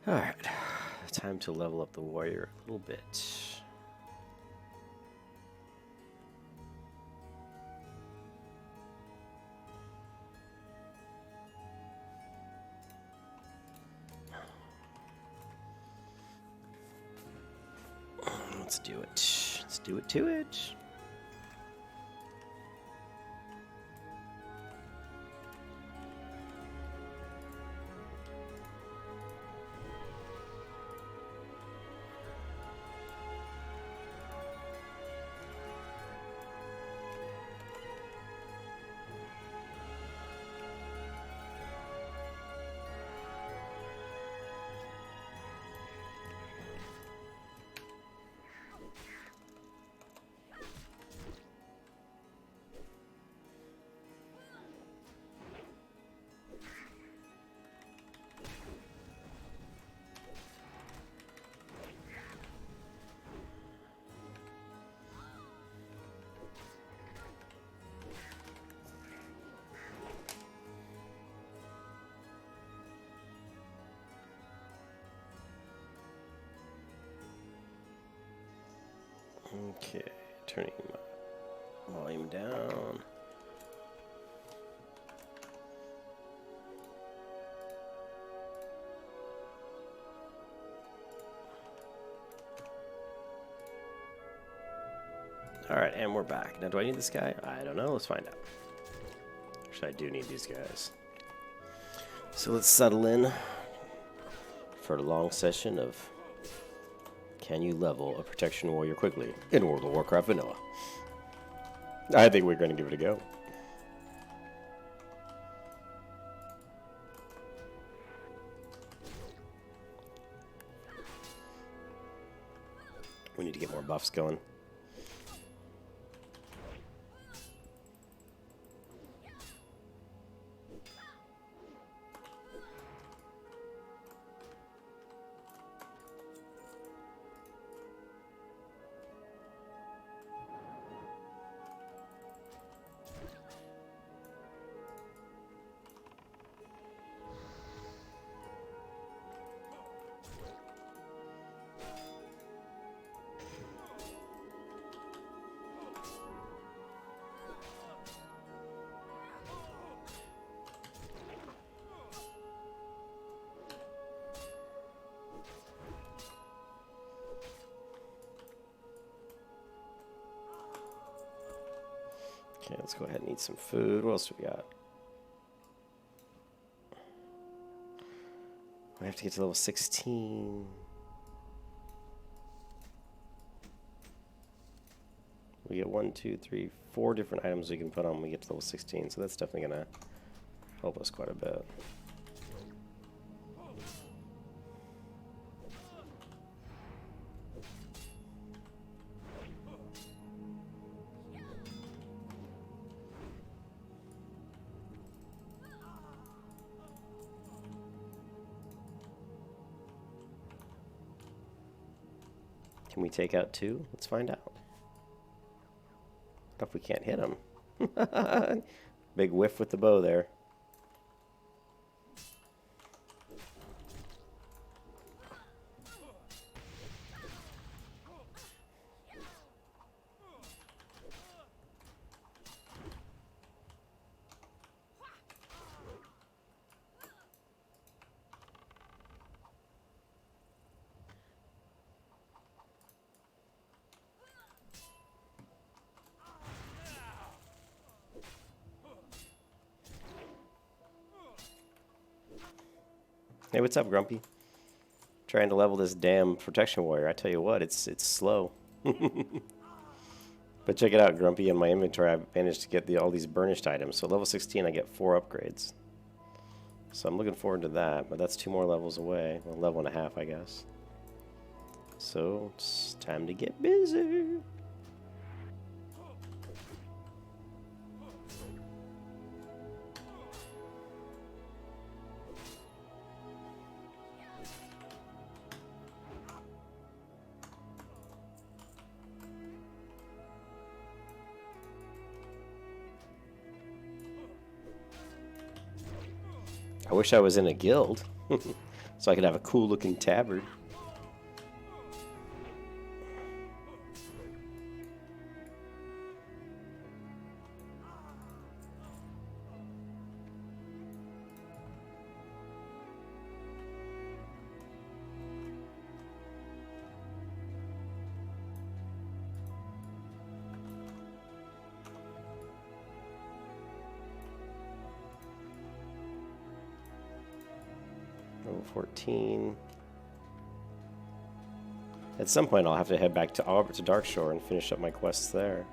Alright, time to level up the warrior a little bit. Let's do it. Let's do it to it. Okay, turning my volume down. Alright, and we're back. Now, do I need this guy? I don't know. Let's find out. Actually, I do need these guys. So let's settle in for a long session of can you level a protection warrior quickly in World of Warcraft Vanilla? I think we're going to give it a go. We need to get more buffs going. Okay, let's go ahead and eat some food. What else do we got? We have to get to level 16. We get 1, 2, 3, 4 different items we can put on when we get to level 16, so that's definitely going to help us quite a bit. Can we take out 2? Let's find out. What if we can't hit him? Big whiff with the bow there. Hey, what's up, Grumpy? Trying to level this damn protection warrior. I tell you what, it's slow. But check it out, Grumpy. In my inventory, I've managed to get all these burnished items. So level 16, I get 4 upgrades. So I'm looking forward to that. But that's 2 more levels away. Well, level and a half, I guess. So it's time to get busy. I wish I was in a guild. So I could have a cool looking tabard. Level 14. At some point, I'll have to head back to Darkshore and finish up my quests there.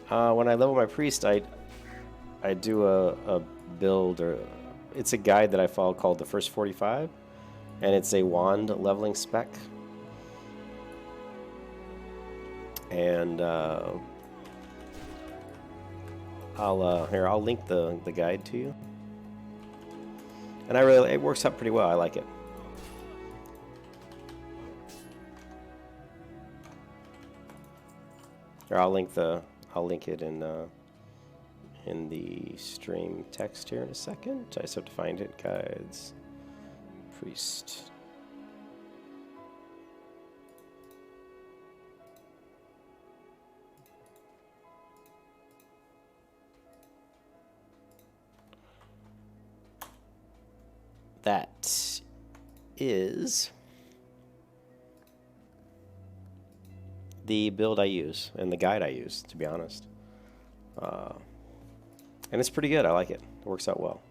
When I level my priest, I do a build, or it's a guide that I follow called the First 45, and it's a wand leveling spec. And I'll link the guide to you. And it works out pretty well. I like it. Or I'll link it in the stream text here in a second. I just have to find it. Guides, priest. That is the build I use and the guide I use, to be honest. And it's pretty good. I like it. It works out well.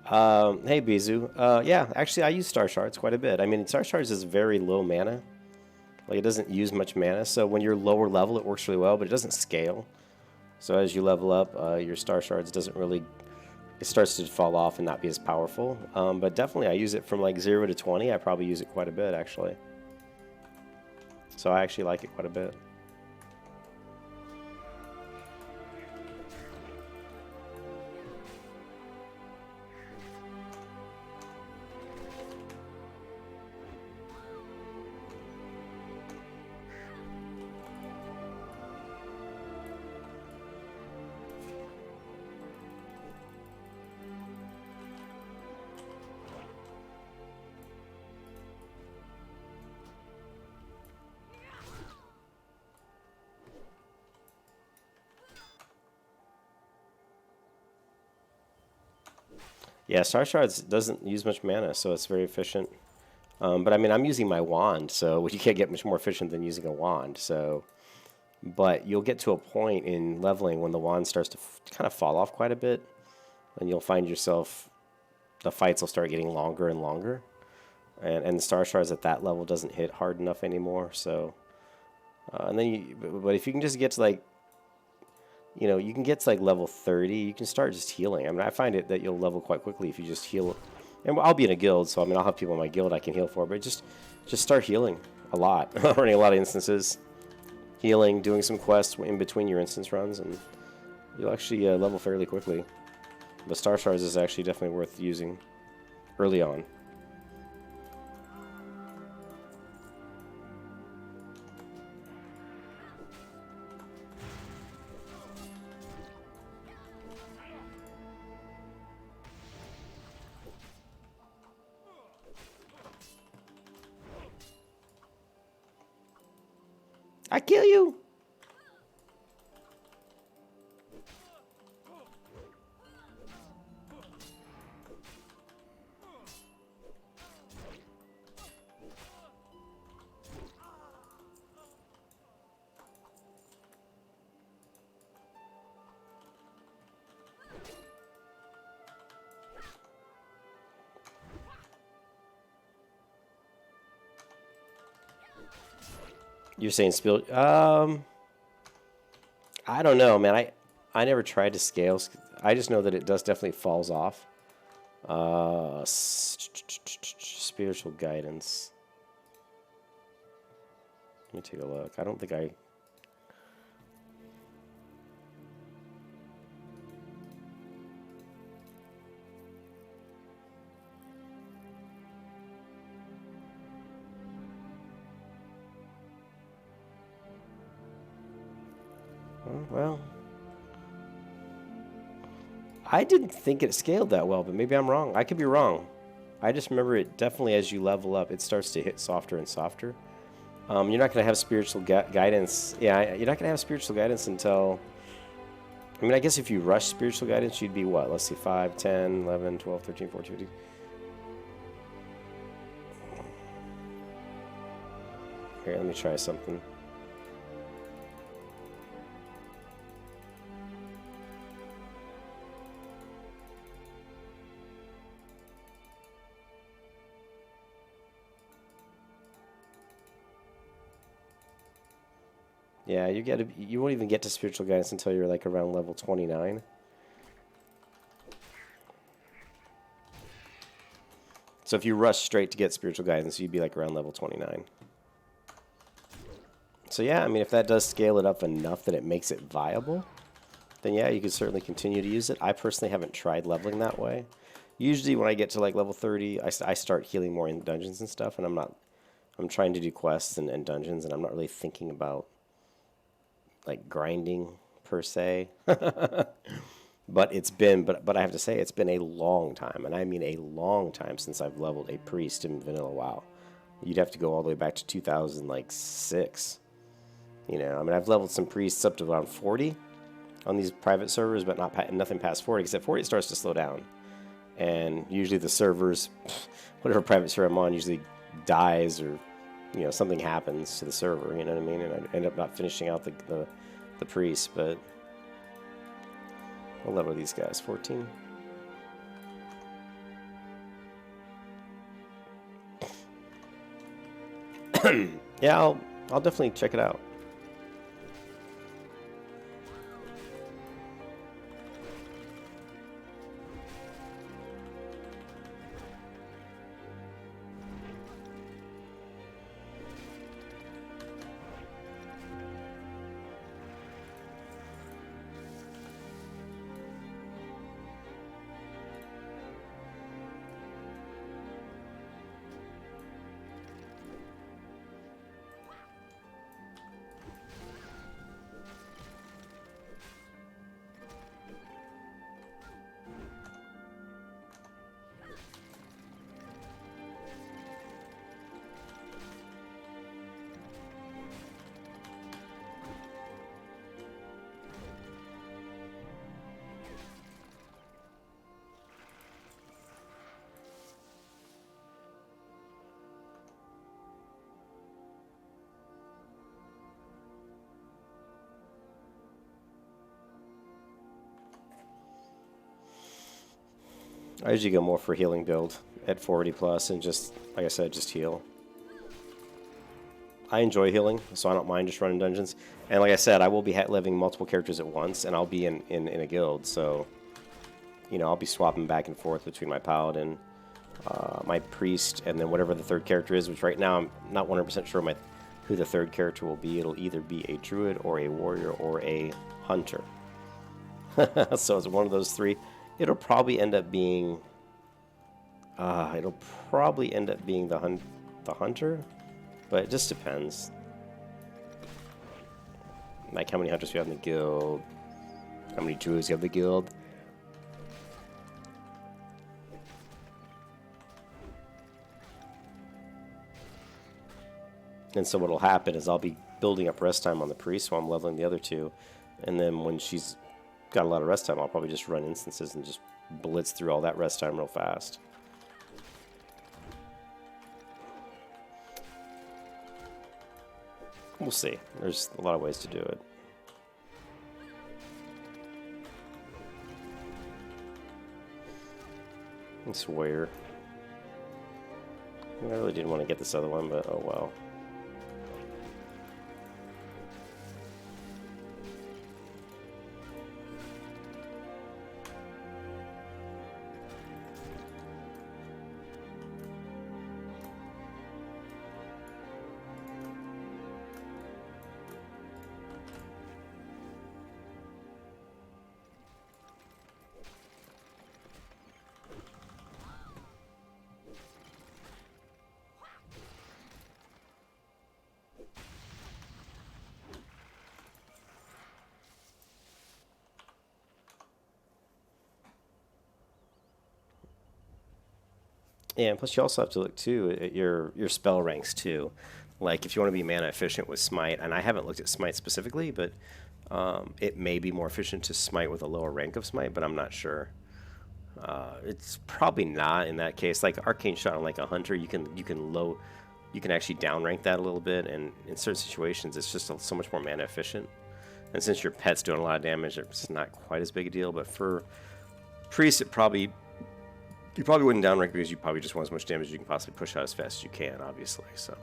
Hey Bizu. Yeah, actually I use Star Shards quite a bit. I mean, Star Shards is very low mana. Like, it doesn't use much mana, so when you're lower level it works really well, but it doesn't scale. So as you level up, your Star Shards doesn't really... It starts to fall off and not be as powerful. But definitely I use it from like 0 to 20. I probably use it quite a bit, actually. So I actually like it quite a bit. Yeah, Star Shards doesn't use much mana, so it's very efficient. But I mean, I'm using my wand, so you can't get much more efficient than using a wand. So, but you'll get to a point in leveling when the wand starts to kind of fall off quite a bit, and you'll find yourself, the fights will start getting longer and longer, and the Star Shards at that level doesn't hit hard enough anymore. So, And then but if you can just get to like, you know, you can get to like level 30, you can start just healing. I mean, I find it that you'll level quite quickly if you just heal. And I'll be in a guild, so I mean, I'll have people in my guild I can heal for, but just start healing a lot, running a lot of instances, healing, doing some quests in between your instance runs, and you'll actually level fairly quickly. But Star Stars is actually definitely worth using early on. I kill you! You're saying spill? I don't know, man. I never tried to scale. I just know that it does definitely falls off. Spiritual guidance. Let me take a look. I don't think I... Well, I didn't think it scaled that well, but maybe I'm wrong. I could be wrong. I just remember it definitely as you level up, it starts to hit softer and softer. You're not going to have spiritual guidance. Yeah, you're not going to have spiritual guidance until... I mean, I guess if you rush spiritual guidance, you'd be what? Let's see, 5, 10, 11, 12, 13, 14, 15. Here, let me try something. Yeah, you won't even get to spiritual guidance until you're like around level 29. So if you rush straight to get spiritual guidance, you'd be like around level 29. So yeah, I mean, if that does scale it up enough that it makes it viable, then yeah, you could certainly continue to use it. I personally haven't tried leveling that way. Usually when I get to like level 30, I start healing more in dungeons and stuff, and I'm trying to do quests and dungeons, and I'm not really thinking about like grinding per se. But I have to say it's been a long time, and I mean a long time since I've leveled a priest in vanilla WoW. You'd have to go all the way back to 2006. You know, I mean, I've leveled some priests up to around 40 on these private servers, but nothing past 40, because at 40 it starts to slow down. And usually the servers, whatever private server I'm on, usually dies, or you know, something happens to the server, you know what I mean? And I end up not finishing out the priest, but what level are these guys? 14? Yeah, I'll definitely check it out. I usually go more for healing build at 40 plus, and just, like I said, just heal. I enjoy healing, so I don't mind just running dungeons. And like I said, I will be living multiple characters at once, and I'll be in a guild, so you know, I'll be swapping back and forth between my paladin, my priest, and then whatever the third character is, which right now I'm not 100% sure who the third character will be. It'll either be a druid or a warrior or a hunter. So it's one of those three. It'll probably end up being the hunter, but it just depends. Like how many hunters we have in the guild, how many druids you have in the guild. And so what'll happen is I'll be building up rest time on the priest while I'm leveling the other two, and then when she's got a lot of rest time, I'll probably just run instances and just blitz through all that rest time real fast. We'll see. There's a lot of ways to do it. It's weird. I really didn't want to get this other one, but oh well. Yeah, and plus you also have to look too at your spell ranks too. Like if you want to be mana efficient with smite, and I haven't looked at smite specifically, but it may be more efficient to smite with a lower rank of smite, but I'm not sure. It's probably not in that case. Like arcane shot on like a hunter, you can actually downrank that a little bit, and in certain situations it's just so much more mana efficient. And since your pet's doing a lot of damage, it's not quite as big a deal. But for priest, you probably wouldn't downrank because you probably just want as much damage as you can possibly push out as fast as you can, obviously. So.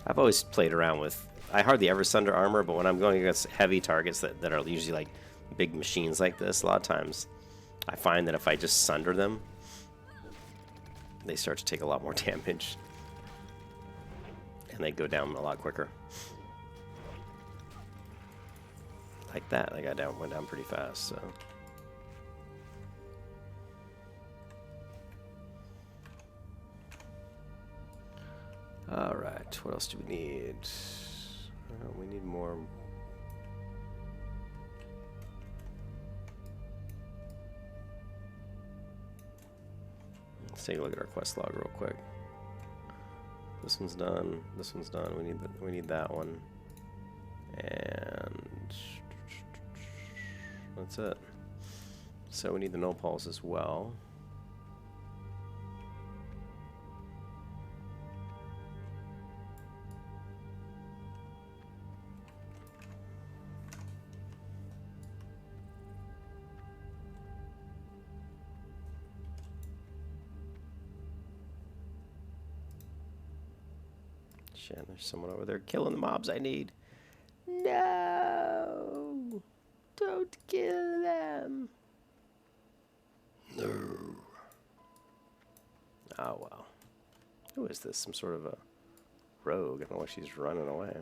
I've always played around with... I hardly ever sunder armor, but when I'm going against heavy targets that are usually like big machines like this, a lot of times I find that if I just sunder them, they start to take a lot more damage. And they go down a lot quicker. Like that, I went down pretty fast, so... Alright, what else do we need? We need more... Let's take a look at our quest log real quick. This one's done. This one's done. We need that one. And that's it. So we need the nopals as well. Shit, there's someone over there killing the mobs I need. No! Don't kill them! No. Oh, well. Who is this? Some sort of a rogue. I don't know why she's running away.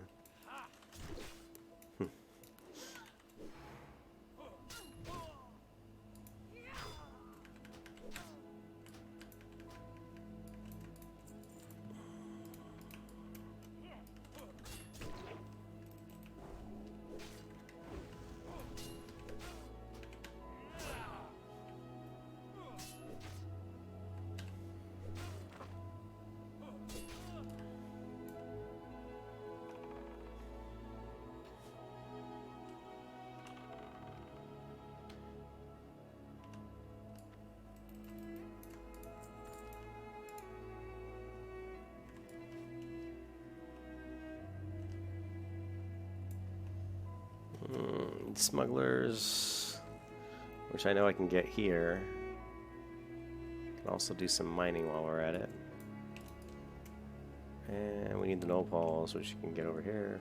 smugglers, which I know I can get here. Can also do some mining while we're at it. And we need the nopals, which you can get over here.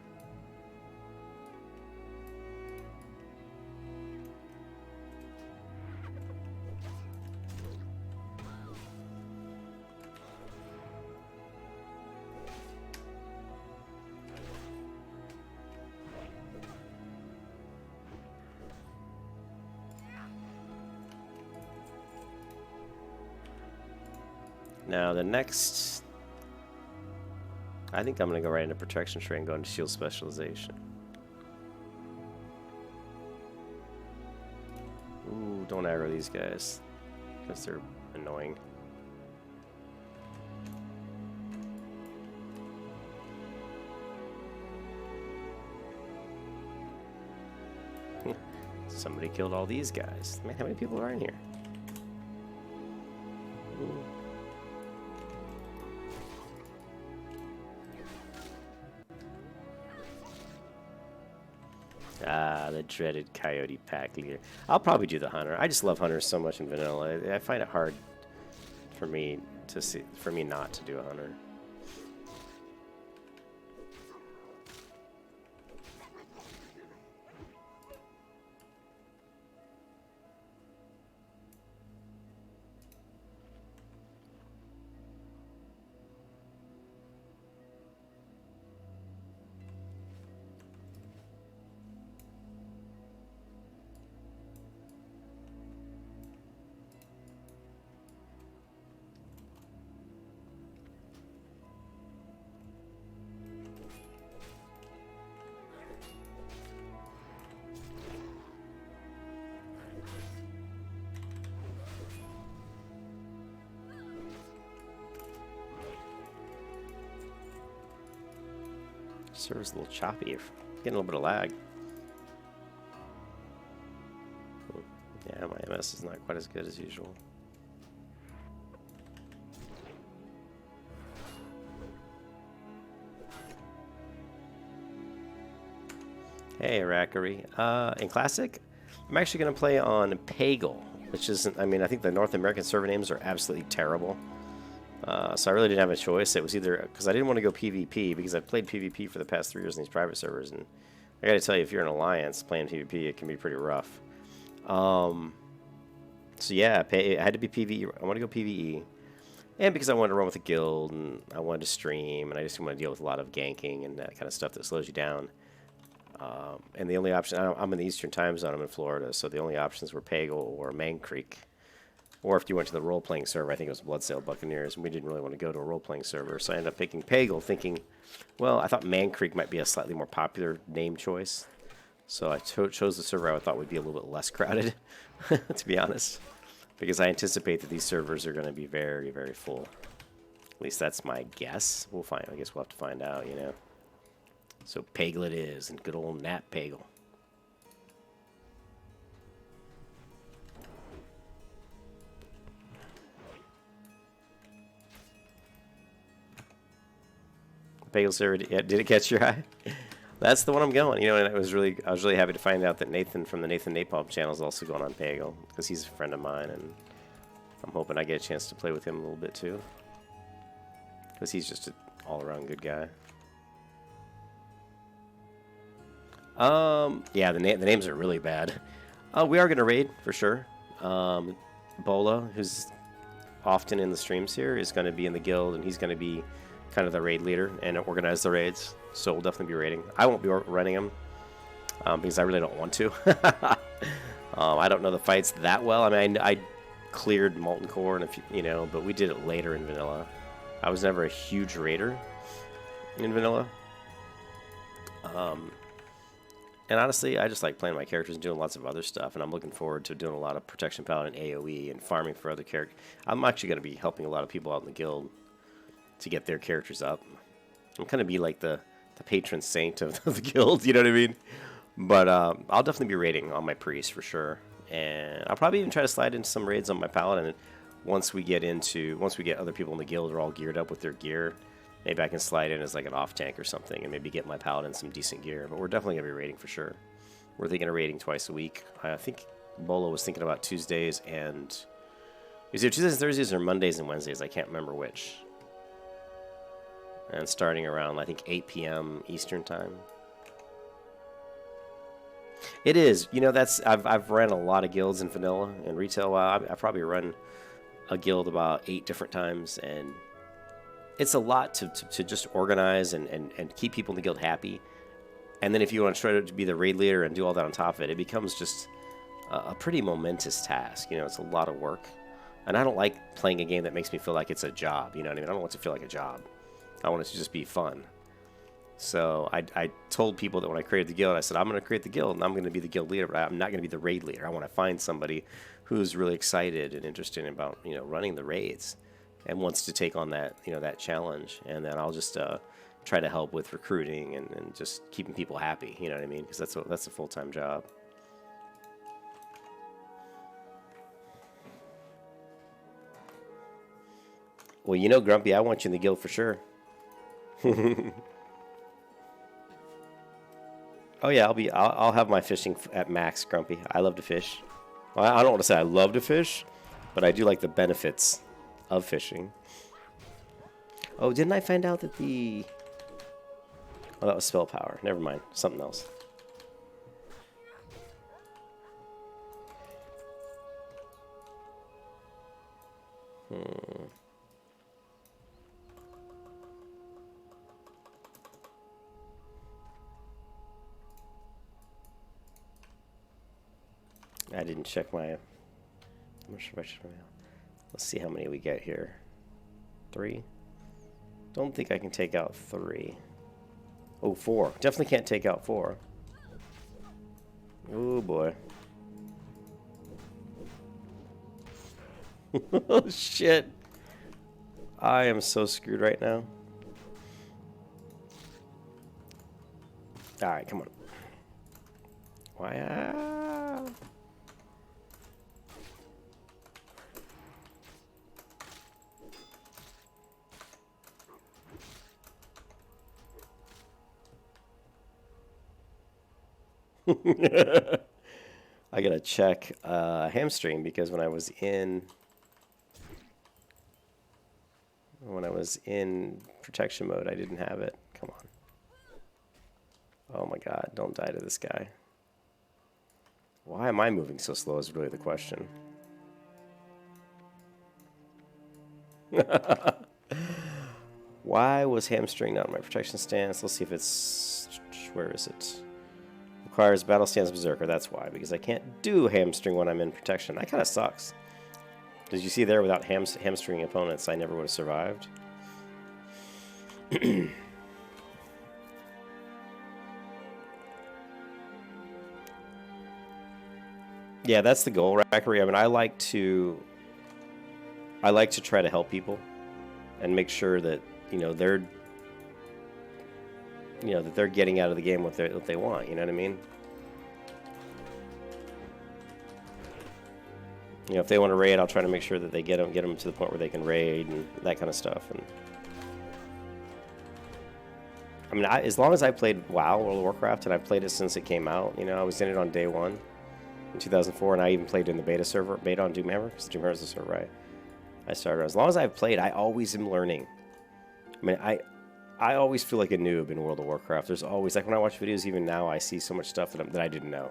Now the next, I think I'm going to go right into protection trade and go into shield specialization. Ooh, don't aggro these guys, because they're annoying. Somebody killed all these guys. Man, how many people are in here? Ooh. Ah, the dreaded coyote pack leader. I'll probably do the hunter. I just love hunters so much in vanilla. I find it hard for me not to do a hunter. Server's a little choppy. Getting a little bit of lag. Yeah, my MS is not quite as good as usual. Hey, Rackery. In Classic, I'm actually going to play on Pagel, which isn't, I mean, I think the North American server names are absolutely terrible. So I really didn't have a choice. It was either, because I didn't want to go PvP, because I've played PvP for the past 3 years in these private servers, and I gotta tell you, if you're in Alliance playing PvP, it can be pretty rough. So yeah, it had to be PvE. I want to go PvE. And because I wanted to run with a guild, and I wanted to stream, and I just didn't want to deal with a lot of ganking and that kind of stuff that slows you down. And the only option, I'm in the Eastern time zone, I'm in Florida, so the only options were Pagel or Man Creek. Or if you went to the role-playing server, I think it was Bloodsail Buccaneers, and we didn't really want to go to a role-playing server, so I ended up picking Pagel, thinking, well, I thought Man Creek might be a slightly more popular name choice. So I chose the server I thought would be a little bit less crowded, to be honest, because I anticipate that these servers are going to be very, very full. At least that's my guess. We'll find. I guess we'll have to find out, you know. So Pagel it is, and good old Nat Pagel. Pagel server, yeah, did it catch your eye? That's the one I'm going. You know, and I was really happy to find out that Nathan from the Nathan Napalm channel is also going on Pagel, because he's a friend of mine, and I'm hoping I get a chance to play with him a little bit too, because he's just an all-around good guy. Yeah, the names are really bad. We are going to raid for sure. Bola, who's often in the streams here, is going to be in the guild, and he's going to be kind of the raid leader and organize the raids. So we'll definitely be raiding. I won't be running them because I really don't want to. I don't know the fights that well. I mean, I cleared Molten Core, and if you know, but we did it later in vanilla. I was never a huge raider in vanilla. And honestly, I just like playing my characters and doing lots of other stuff, and I'm looking forward to doing a lot of Protection Paladin AoE and farming for other characters. I'm actually going to be helping a lot of people out in the guild to get their characters up. I'm kind of be like the patron saint of the guild, you know what I mean? But I'll definitely be raiding on my priest for sure, and I'll probably even try to slide into some raids on my paladin. Once we get other people in the guild are all geared up with their gear, maybe I can slide in as like an off tank or something, and maybe get my paladin some decent gear. But we're definitely gonna be raiding for sure. We're thinking of raiding twice a week. I think Bolo was thinking about Tuesdays and... Is it Tuesdays and Thursdays or Mondays and Wednesdays? I can't remember which. And starting around, I think, 8 p.m. Eastern time. It is. You know, that's... I've ran a lot of guilds in vanilla and retail. Well, I've probably run a guild about 8 different times, and it's a lot to just organize and keep people in the guild happy. And then if you want to try to be the raid leader and do all that on top of it, it becomes just a pretty momentous task. You know, it's a lot of work. And I don't like playing a game that makes me feel like it's a job. You know what I mean? I don't want it to feel like a job. I want it to just be fun. So I told people that when I created the guild, I said, I'm going to create the guild, and I'm going to be the guild leader, but I'm not going to be the raid leader. I want to find somebody who's really excited and interested about, you know, running the raids and wants to take on that, you know, that challenge. And then I'll just try to help with recruiting and just keeping people happy, you know what I mean? Because that's a full-time job. Well, you know, Grumpy, I want you in the guild for sure. Oh yeah, I'll have my fishing at max, Grumpy. I love to fish. Well, I don't want to say I love to fish, but I do like the benefits of fishing. Oh, didn't I find out that the... Oh, that was spell power. Never mind. Something else. I didn't check my... I'm not sure if I checked my mail. Let's see how many we get here. 3. Don't think I can take out 3. Oh, 4. Definitely can't take out 4. Oh, boy. Oh, shit. I am so screwed right now. Alright, come on. Why? I gotta check hamstring because when I was in protection mode, I didn't have it. Come on. Oh my god, don't die to this guy. Why am I moving so slow is really the question. Why was hamstring not in my protection stance? Let's see if it's... Where is it? Requires battle stance berserker. That's why, because I can't do hamstring when I'm in protection. That kind of sucks. Did you see there, without hamstringing opponents, I never would have survived. Yeah, that's the goal, Rackery. I mean, I like to try to help people and make sure that, you know, they're getting out of the game what they want. You know what I mean? You know, if they want to raid, I'll try to make sure that they get them to the point where they can raid and that kind of stuff. And I mean, as long as I played WoW, World of Warcraft, and I've played it since it came out. You know, I was in it on day 1 in 2004, and I even played in the beta on Doomhammer, because Doomhammer is the server I started on. As long as I've played, I always am learning. I mean, I always feel like a noob in World of Warcraft. There's always, like when I watch videos, even now, I see so much stuff that I didn't know.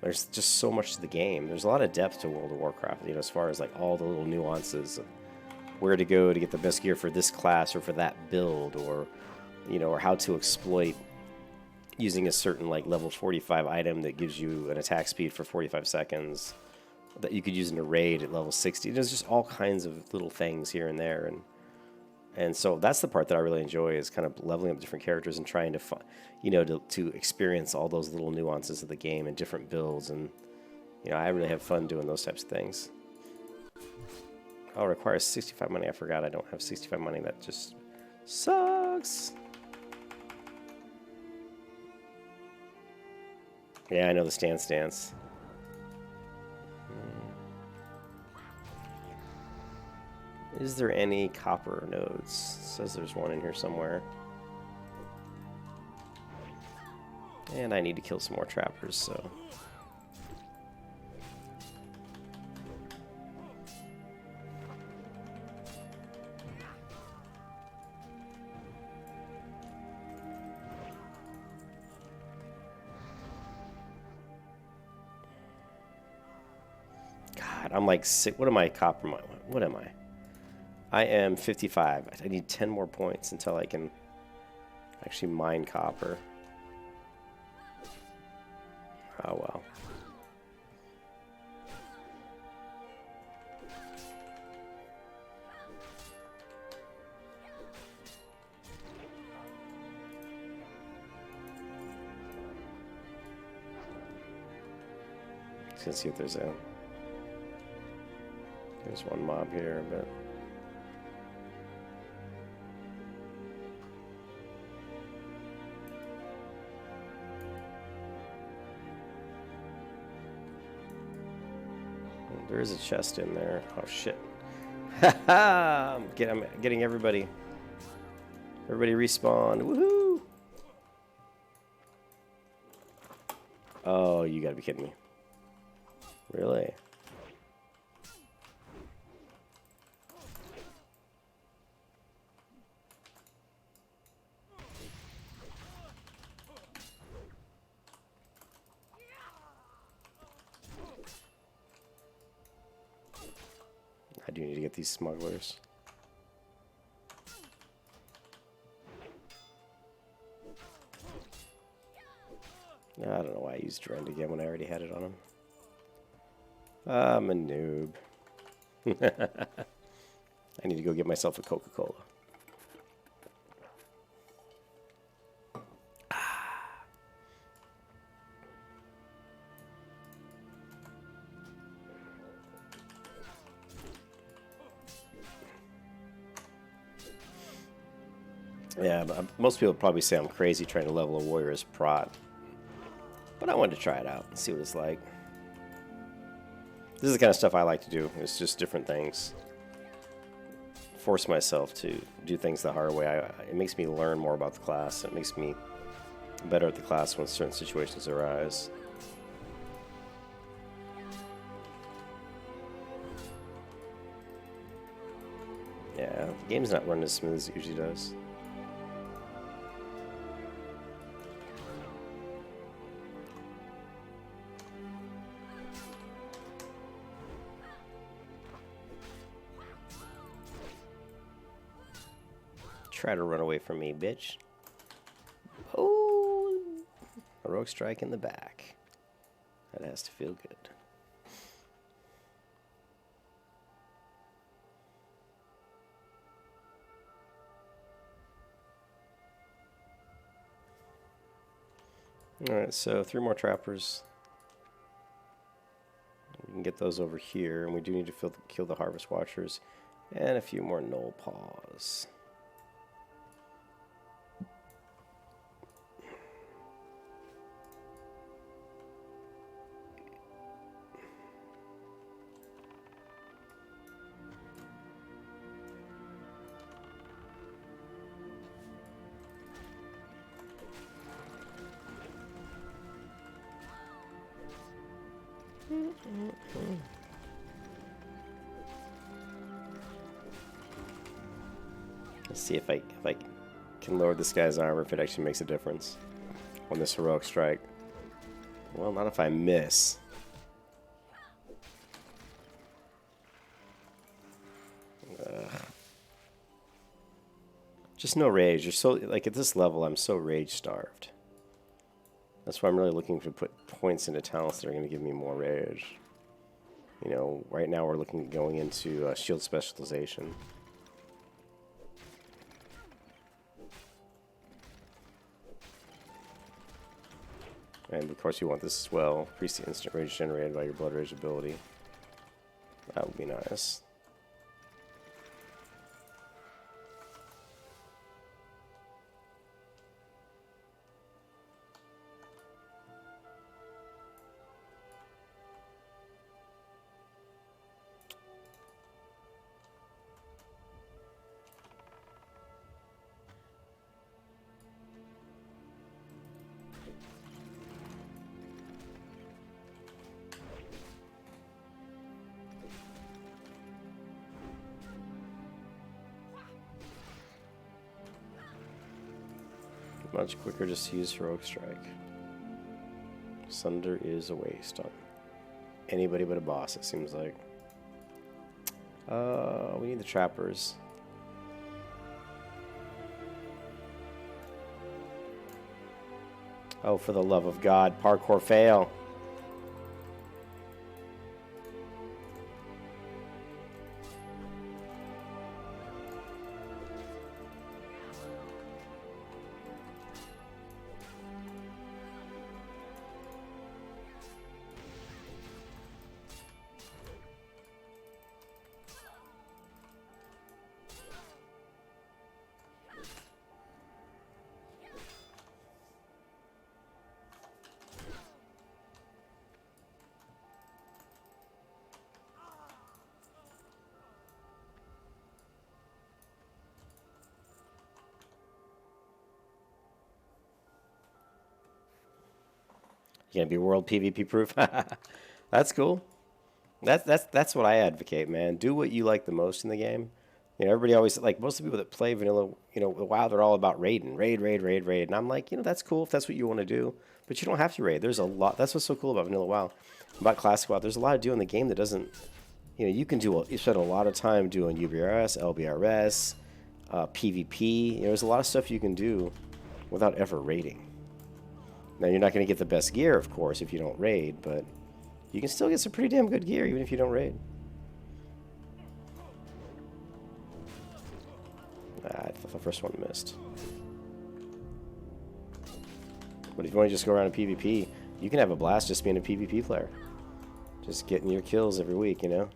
There's just so much to the game. There's a lot of depth to World of Warcraft, you know, as far as like all the little nuances of where to go to get the best gear for this class or for that build, or, you know, or how to exploit using a certain like level 45 item that gives you an attack speed for 45 seconds that you could use in a raid at level 60. There's just all kinds of little things here and there, and so that's the part that I really enjoy, is kind of leveling up different characters and trying to, you know, to experience all those little nuances of the game and different builds. And, you know, I really have fun doing those types of things. Oh, it requires 65 money. I forgot I don't have 65 money. That just sucks. Yeah, I know the stance. Is there any copper nodes? It says there's one in here somewhere. And I need to kill some more trappers, so... God, I'm like sick. What am I, copper? What am I? I am 55. I need 10 more points until I can actually mine copper. Oh well. Just gonna see if there's one mob here, but there is a chest in there. Oh shit! I'm getting everybody. Everybody respawn. Woohoo! Oh, you gotta be kidding me. Really? I do need to get these smugglers. I don't know why I used Rend again when I already had it on him. I'm a noob. I need to go get myself a Coca-Cola. Yeah, but most people probably say I'm crazy trying to level a warrior as Prot. But I wanted to try it out and see what it's like. This is the kind of stuff I like to do. It's just different things. Force myself to do things the hard way. It makes me learn more about the class. It makes me better at the class when certain situations arise. Yeah, the game's not running as smooth as it usually does. Try to run away from me, bitch. Oh, a rogue strike in the back. That has to feel good. Alright, so 3 more trappers. We can get those over here, and we do need to kill the Harvest Watchers, and a few more Knoll Paws. Let's see if I can lower this guy's armor, if it actually makes a difference on this heroic strike. Well, not if I miss. Just no rage. You're so, like, at this level, I'm so rage starved. That's why I'm really looking to put points into talents that are going to give me more rage. You know, right now we're looking at going into shield specialization. And of course you want this as well. Increase the instant rage generated by your blood rage ability. That would be nice. much quicker just to use Heroic Strike. Sunder is a waste on anybody but a boss, it seems like. We need the trappers. Oh, for the love of God, parkour fail. You gonna be world PvP proof? That's cool. That's what I advocate, man. Do what you like the most in the game. You know, everybody always like most of the people that play vanilla. You know, WoW, they're all about raiding, raid, and I'm like, you know, that's cool if that's what you want to do, but you don't have to raid. There's a lot. That's what's so cool about vanilla WoW, about classic WoW. There's a lot to do in the game that doesn't. You know, you can do. You spend a lot of time doing UBRS, LBRS, PvP. You know, there's a lot of stuff you can do without ever raiding. Now, you're not going to get the best gear, of course, if you don't raid, but you can still get some pretty damn good gear even if you don't raid. I thought the first one missed. But if you want to just go around in PvP, you can have a blast just being a PvP player. Just getting your kills every week, you know?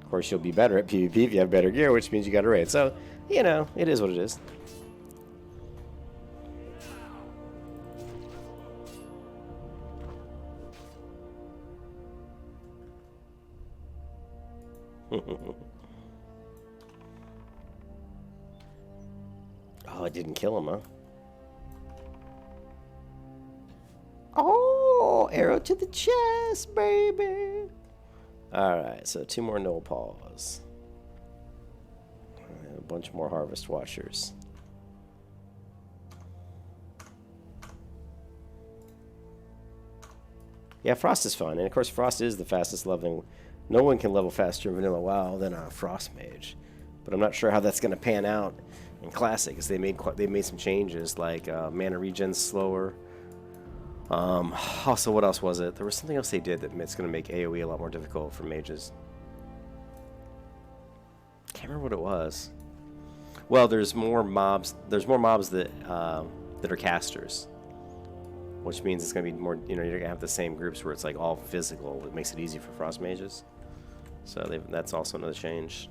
Of course, you'll be better at PvP if you have better gear, which means you got to raid. So, you know, it is what it is. Oh, it didn't kill him, huh? Oh, arrow to the chest, baby. Alright, so 2 more no paws. And a bunch more harvest watchers. Yeah, Frost is fun. And of course, Frost is the fastest leveling. No one can level faster in vanilla WoW than a Frost Mage. But I'm not sure how that's going to pan out in Classic, because they made some changes, like mana regen's slower. Also, what else was it? There was something else they did that's going to make AoE a lot more difficult for mages. Can't remember what it was. Well, there's more mobs. There's more mobs that that are casters, which means it's going to be more. You know, you're going to have the same groups where it's like all physical. It makes it easy for Frost Mages. So that's also another change.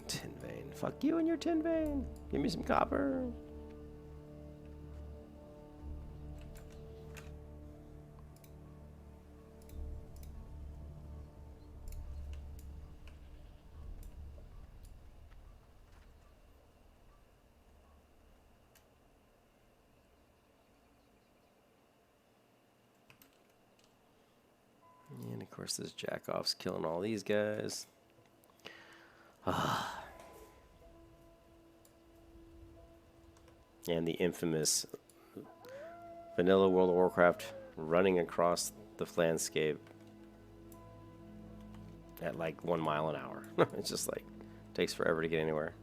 Tin vein. Fuck you and your tin vein. Give me some copper. And of course this Jackoff's killing all these guys. And the infamous vanilla World of Warcraft running across the landscape at like 1 mile an hour. It's just like takes forever to get anywhere.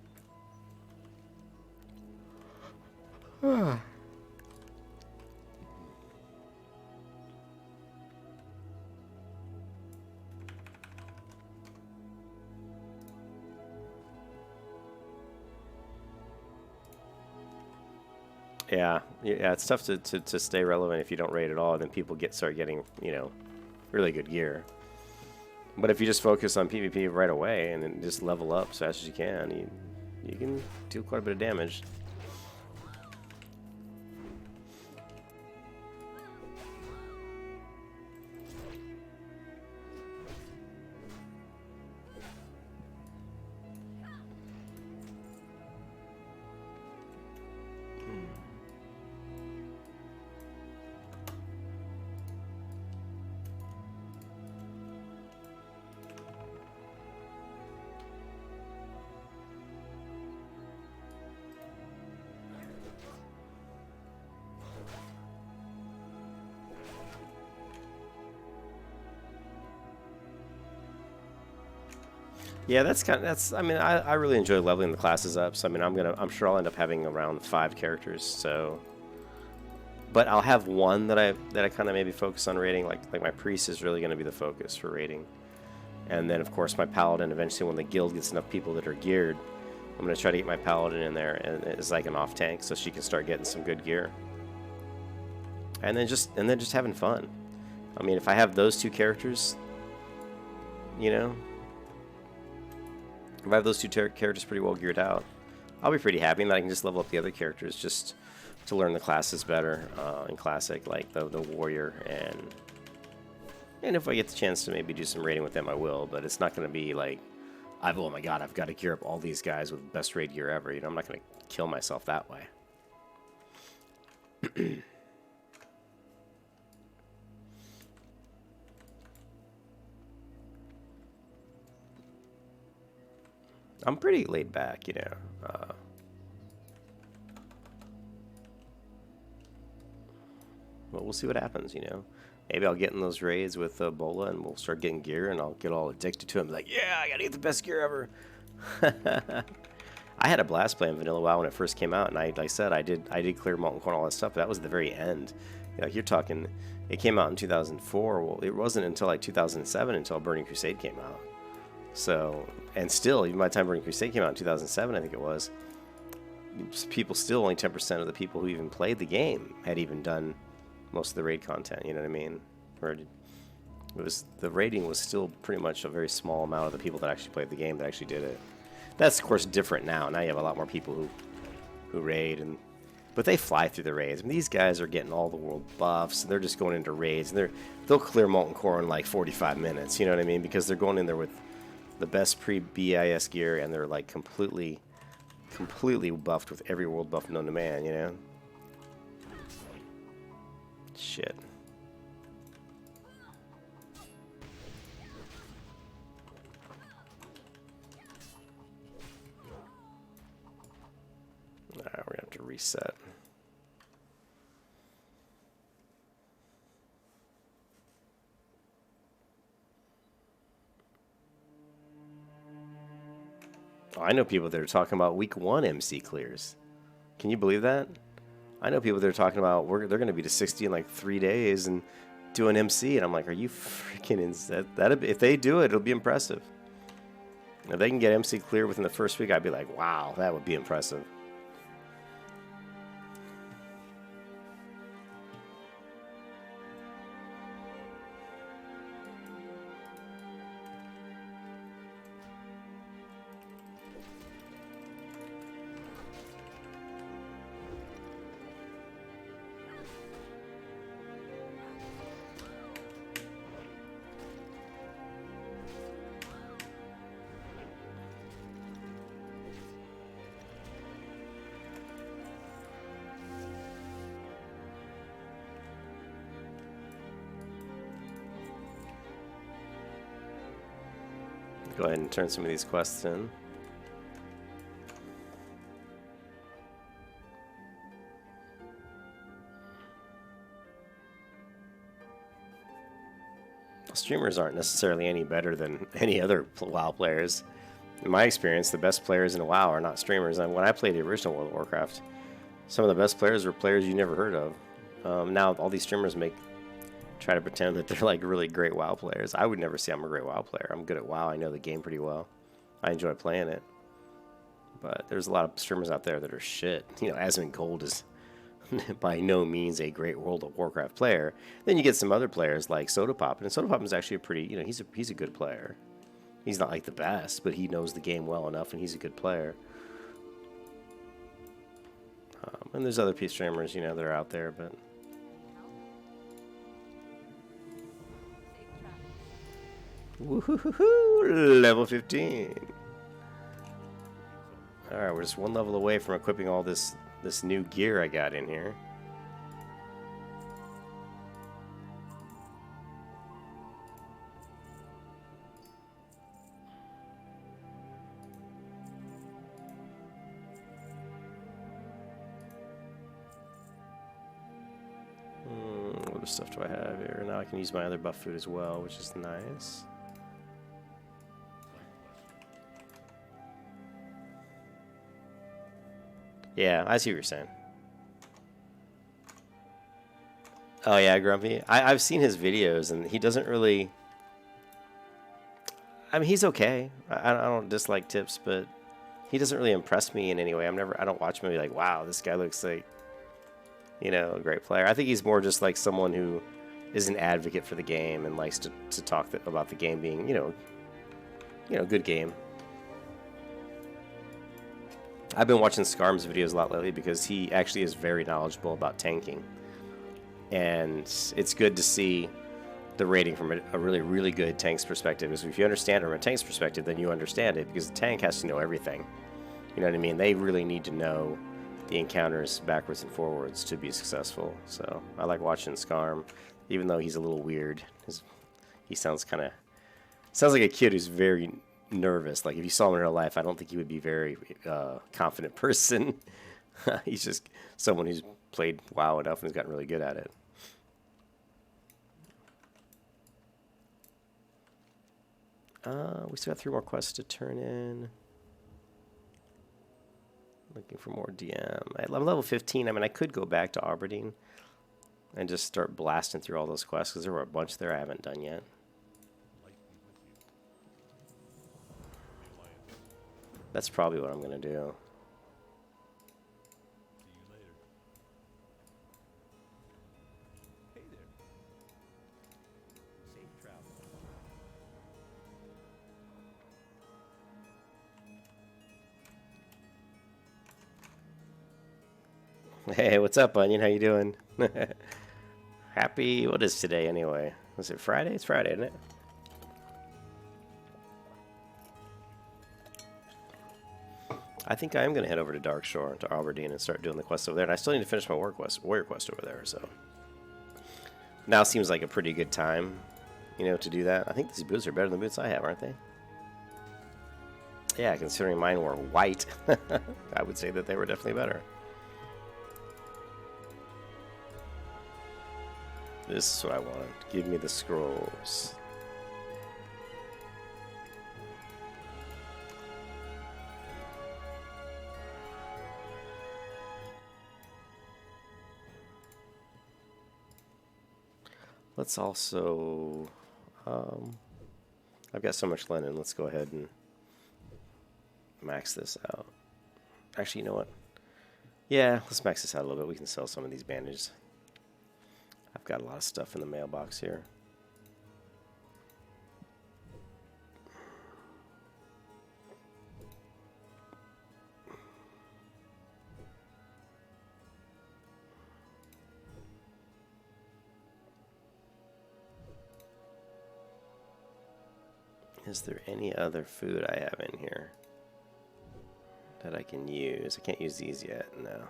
Yeah, it's tough to stay relevant if you don't raid at all. Then people start getting, you know, really good gear. But if you just focus on PvP right away and then just level up as fast as you can, you can do quite a bit of damage. Yeah, that's. I mean, I really enjoy leveling the classes up. So I mean, I'm sure I'll end up having around 5 characters. So, but I'll have one that I kind of maybe focus on raiding. Like my priest is really going to be the focus for raiding, and then of course my paladin. Eventually, when the guild gets enough people that are geared, I'm going to try to get my paladin in there and it's like an off tank, so she can start getting some good gear. And then just having fun. I mean, if I have those 2 characters, you know. If I have those 2 characters pretty well geared out, I'll be pretty happy, and I can just level up the other characters just to learn the classes better in Classic, like the warrior, and if I get the chance to maybe do some raiding with them, I will. But it's not going to be like, oh my god, I've got to gear up all these guys with best raid gear ever. You know, I'm not going to kill myself that way. I'm pretty laid back, you know. But we'll see what happens, you know. Maybe I'll get in those raids with Bola and we'll start getting gear and I'll get all addicted to him. Like, yeah, I gotta get the best gear ever. I had a blast playing Vanilla WoW when it first came out, and like I said, I did clear Molten Core and all that stuff, but that was the very end. You know, like you're talking, it came out in 2004. Well, it wasn't until like 2007 until Burning Crusade came out. So, and still, even by the time Burning Crusade came out in 2007, I think it was, people still, only 10% of the people who even played the game had even done most of the raid content, you know what I mean? Or it was, the raiding was still pretty much a very small amount of the people that actually played the game that actually did it. That's, of course, different now. Now you have a lot more people who raid, but they fly through the raids. I mean, these guys are getting all the world buffs, and they're just going into raids, and they'll clear Molten Core in like 45 minutes, you know what I mean? Because they're going in there with the best pre-BIS gear, and they're like completely buffed with every world buff known to man, you know? Shit. Alright, we're gonna have to reset. Oh, I know people that are talking about week 1 MC clears. Can you believe that? I know people that are talking about they're going to be to 60 in like 3 days and do an MC, and I'm like, are you freaking insane? If they do it, it'll be impressive. If they can get MC clear within the first week, I'd be like, wow, that would be impressive. Go ahead and turn some of these quests in. Streamers aren't necessarily any better than any other WoW players. In my experience, the best players in WoW are not streamers. And when I played the original World of Warcraft, some of the best players were players you never heard of. Now all these streamers try to pretend that they're like really great WoW players. I would never say I'm a great WoW player. I'm good at WoW. I know the game pretty well. I enjoy playing it. But there's a lot of streamers out there that are shit. You know, Asmund Gold is by no means a great World of Warcraft player. Then you get some other players like Sodapop, and Sodapop is actually a pretty, you know, he's a good player. He's not like the best, but he knows the game well enough, and he's a good player. And there's other streamers, you know, that are out there, but woohoo! Level 15. All right, we're just one level away from equipping all this new gear I got in here. What other stuff do I have here? Now I can use my other buff food as well, which is nice. Yeah, I see what you're saying. Oh yeah, Grumpy. I've seen his videos, and he doesn't really. I mean, he's okay. I don't dislike Tips, but he doesn't really impress me in any way. I don't watch him and be like, wow, this guy looks like, you know, a great player. I think he's more just like someone who is an advocate for the game and likes to talk about the game being, you know, good game. I've been watching Scarm's videos a lot lately because he actually is very knowledgeable about tanking. And it's good to see the rating from a really, really good tank's perspective. Because if you understand it from a tank's perspective, then you understand it, because the tank has to know everything. You know what I mean? They really need to know the encounters backwards and forwards to be successful. So I like watching Scarm, even though he's a little weird. He sounds like a kid who's very nervous. Like if you saw him in real life, I don't think he would be a very confident person. He's just someone who's played WoW enough and has gotten really good at it. We still got 3 more quests to turn in. Looking for more DM. I'm level 15. I mean, I could go back to Aberdeen and just start blasting through all those quests, because there were a bunch there I haven't done yet. That's probably what I'm going to do. Hey, what's up, Onion? How you doing? Happy, what is today anyway? Was it Friday? It's Friday, isn't it? I think I am going to head over to Darkshore, to Aberdeen, and start doing the quest over there. And I still need to finish my warrior quest over there, so. Now seems like a pretty good time, you know, to do that. I think these boots are better than the boots I have, aren't they? Yeah, considering mine were white, I would say that they were definitely better. This is what I wanted. Give me the scrolls. Let's also... I've got so much linen. Let's go ahead and max this out. Actually, you know what? Yeah, let's max this out a little bit. We can sell some of these bandages. I've got a lot of stuff in the mailbox here. Is there any other food I have in here that I can use? I can't use these yet, no.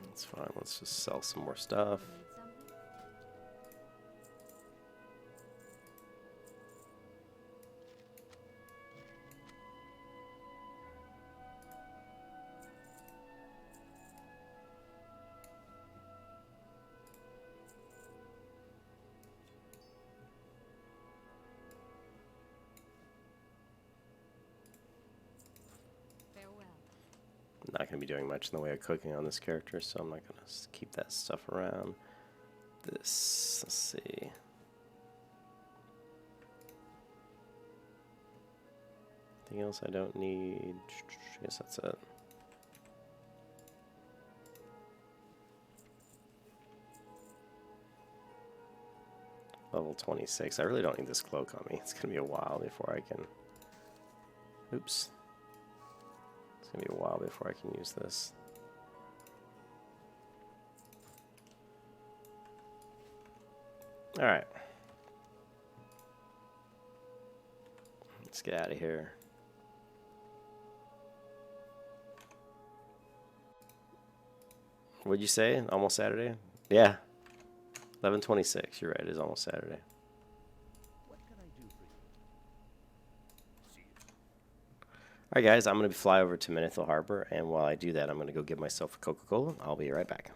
That's fine. Let's just sell some more stuff. Not going to be doing much in the way of cooking on this character, so I'm not going to keep that stuff around. This, let's see. Anything else I don't need? I guess that's it. Level 26. I really don't need this cloak on me. It's going to be a while before I can... Oops. It's going to be a while before I can use this. Alright. Let's get out of here. What'd you say? Almost Saturday? Yeah. 11:26. You're right. It is almost Saturday. Alright guys, I'm going to fly over to Manithil Harbor, and while I do that, I'm going to go get myself a Coca-Cola. I'll be right back.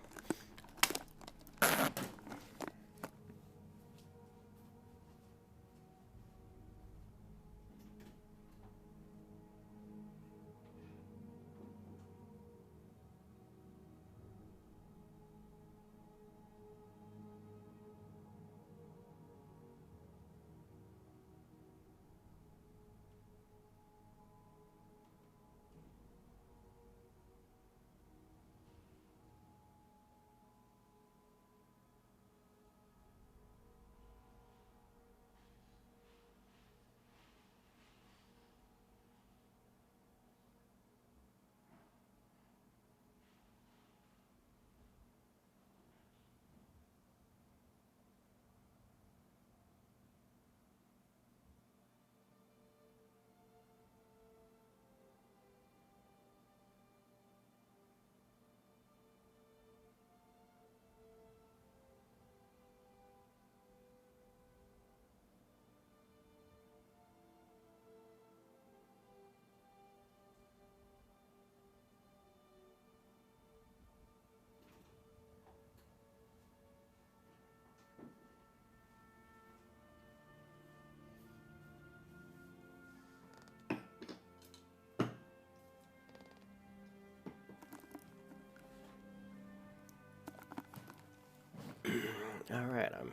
Alright, I'm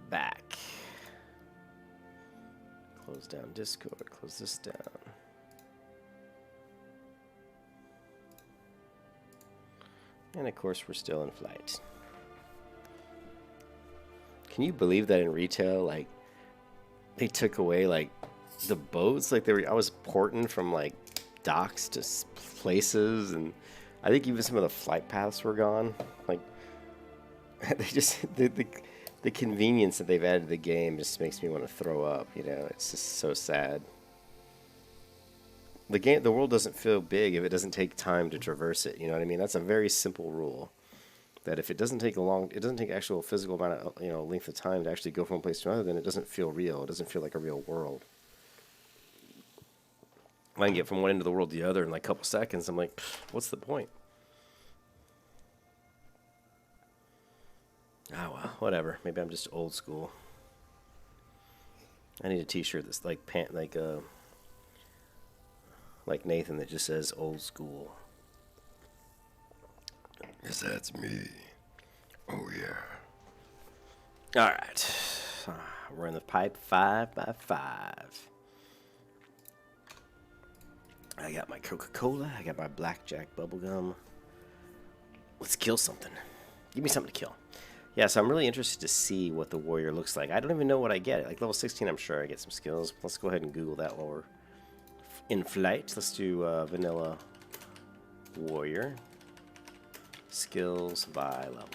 back. Close down Discord, close this down. And of course, we're still in flight. Can you believe that in retail, like, they took away, like, the boats? Like, I was porting from, like, docks to places, and I think even some of the flight paths were gone. Like, they just, the convenience that they've added to the game just makes me want to throw up, you know? It's just so sad. The world doesn't feel big if it doesn't take time to traverse it, you know what I mean? That's a very simple rule. That if it doesn't take it doesn't take actual physical amount of, you know, length of time to actually go from one place to another, then it doesn't feel real. It doesn't feel like a real world. If I can get from one end of the world to the other in like a couple seconds, I'm like, what's the point? Oh well, whatever. Maybe I'm just old school. I need a T-shirt that's like like Nathan that just says old school. Yes, that's me. Oh, yeah. All right. We're in the pipe 5x5. I got my Coca-Cola. I got my Blackjack bubblegum. Let's kill something. Give me something to kill. Yeah, so I'm really interested to see what the warrior looks like. I don't even know what I get. Like level 16, I'm sure I get some skills. Let's go ahead and Google that while we're in flight. Let's do vanilla warrior. Skills by level.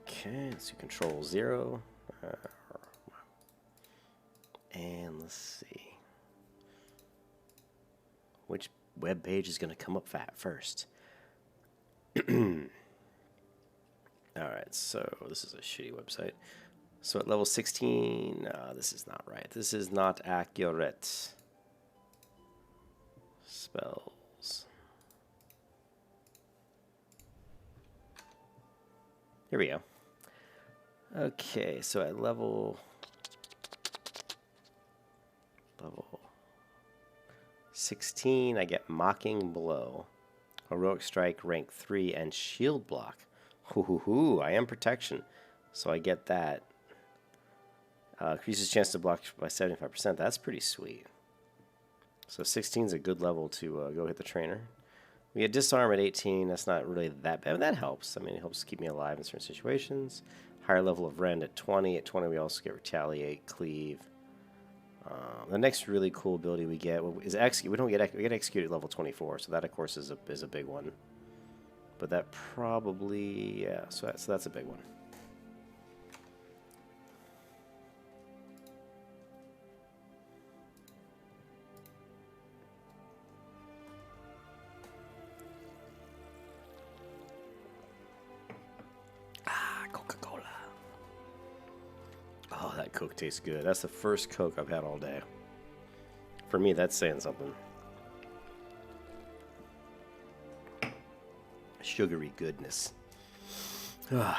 Okay, let's do control 0. And let's see. Which web page is going to come up first? Alright, so this is a shitty website. So at level 16, this is not right. This is not accurate. Spells. Here we go. Okay, so at level 16, I get Mocking Blow, Heroic Strike, rank 3, and Shield Block. Hoo, I am protection, so I get that. Increases chance to block by 75%. That's pretty sweet. So 16 is a good level to go hit the trainer. We get Disarm at 18. That's not really that bad, but that helps. I mean, it helps keep me alive in certain situations. Higher level of Rend at 20. At 20, we also get Retaliate, Cleave. The next really cool ability we get is Execute. We get Execute at level 24, so that, of course, is a big one. But that probably, yeah, so that's a big one. Coca-Cola. Oh, that Coke tastes good. That's the first Coke I've had all day. For me, that's saying something. Sugary goodness. So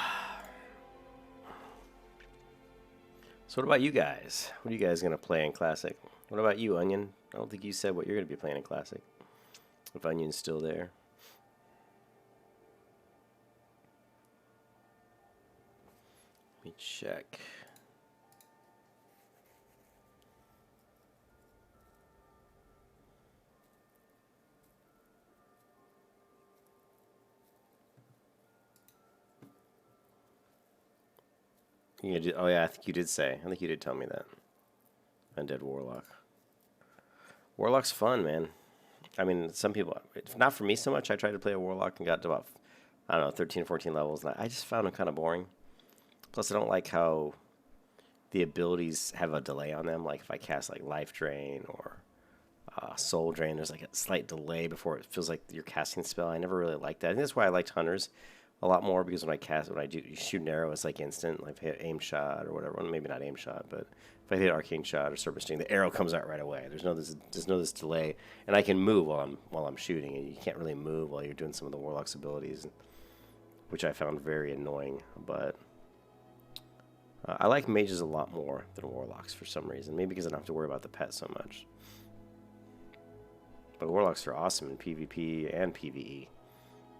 what about you guys? What are you guys going to play in Classic? What about you, Onion? I don't think you said what you're going to be playing in Classic. If Onion's still there. Let me check. Oh yeah, I think you did say. I think you did tell me that. Undead Warlock. Warlock's fun, man. I mean, some people, not for me so much. I tried to play a Warlock and got to about, I don't know, 13, 14 levels, and I just found them kind of boring. Plus, I don't like how the abilities have a delay on them. Like if I cast like Life Drain or Soul Drain, there's like a slight delay before it feels like you're casting the spell. I never really liked that. I think that's why I liked Hunters a lot more, because when I do shoot an arrow, it's like instant. Like if I hit aim shot or whatever. Well, maybe not aim shot, but if I hit arcane shot or serpent sting, the arrow comes out right away. There's no this delay, and I can move while I'm shooting, and you can't really move while you're doing some of the Warlock's abilities, which I found very annoying. But I like mages a lot more than Warlocks for some reason. Maybe because I don't have to worry about the pet so much. But Warlocks are awesome in PvP and PvE.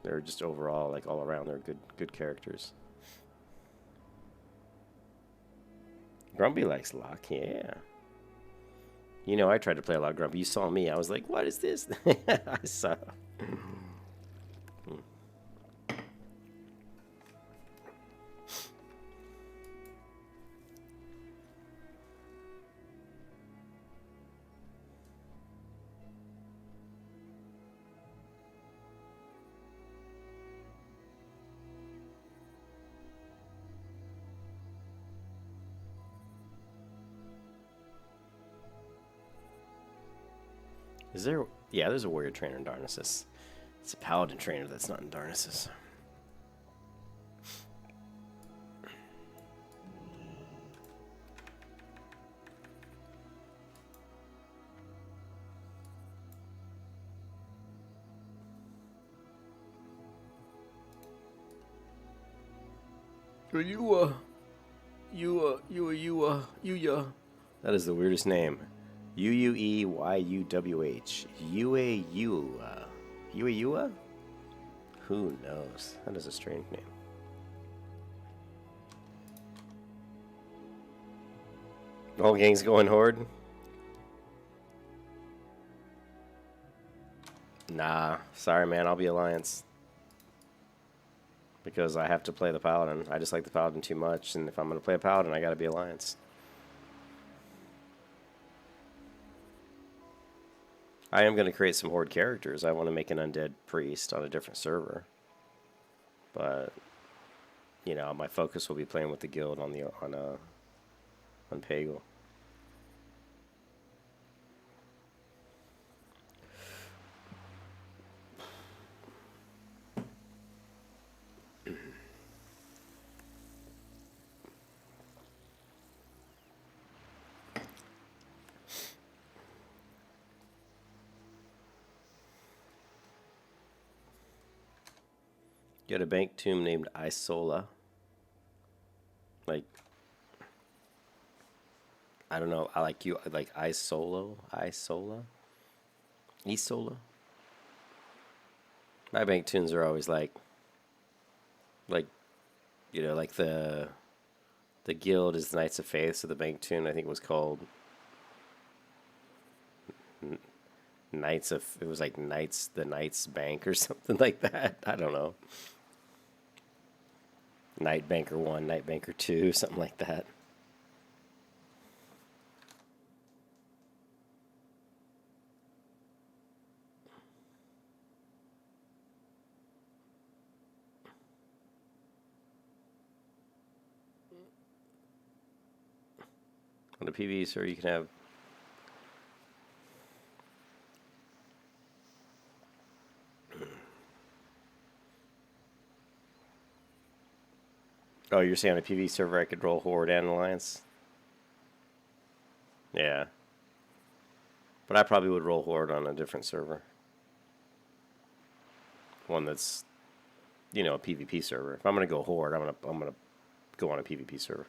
They're just overall, like all around, they're good characters. Grumpy likes Locke, yeah. You know, I tried to play a lot of Grumpy. You saw me. I was like, what is this? I saw. Is there? Yeah, there's a warrior trainer in Darnassus. It's a paladin trainer that's not in Darnassus. That is the weirdest name. Uyeyuwh. Uyeyua? Who knows? That is a strange name. The whole gang's going Horde? Nah, sorry man, I'll be Alliance. Because I have to play the Paladin. I just like the Paladin too much, and if I'm going to play a Paladin, I gotta be Alliance. I am going to create some Horde characters. I want to make an undead priest on a different server. But, you know, my focus will be playing with the guild on Pagel. Get a bank tomb named Isola. Like, I don't know. I like you. Like Isola. Isola. My bank tunes are always like, you know, like the guild is Knights of Faith, so the bank tune I think was called Knights of. It was like the Knights Bank or something like that. I don't know. Night Banker 1, Night Banker 2, something like that. On the PvE, sir, you can have. Oh, you're saying on a PvE server I could roll Horde and Alliance? Yeah. But I probably would roll Horde on a different server. One that's, you know, a PvP server. If I'm gonna go Horde, I'm gonna go on a PvP server.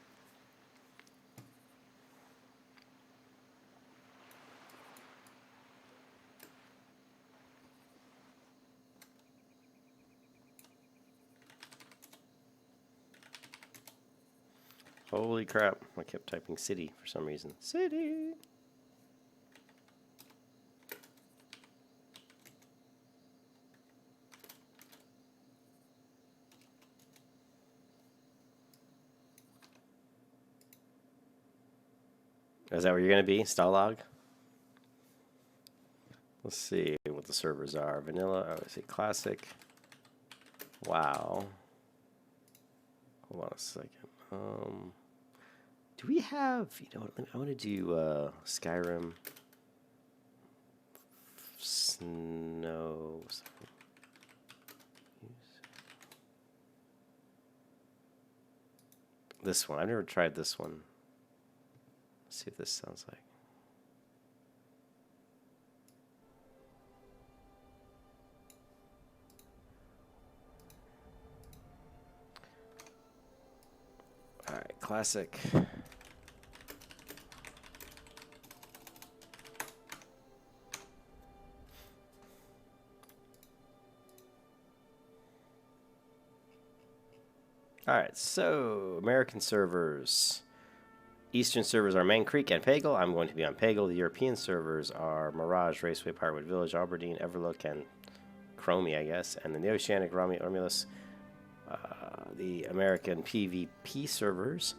Holy crap. I kept typing city for some reason. City! Is that where you're going to be? Stalag? Let's see what the servers are. Vanilla, I would say classic. Wow. Hold on a second. Do we have, you know what, I want to do Skyrim Snow. This one, I've never tried this one. Let's see if this sounds like. All right, classic. Alright, so American servers. Eastern servers are Man Creek and Pagel. I'm going to be on Pagel. The European servers are Mirage, Raceway, Pirewood Village, Aberdeen, Everlook, and Chromie, I guess. And then the Oceanic, Romulus. The American PvP servers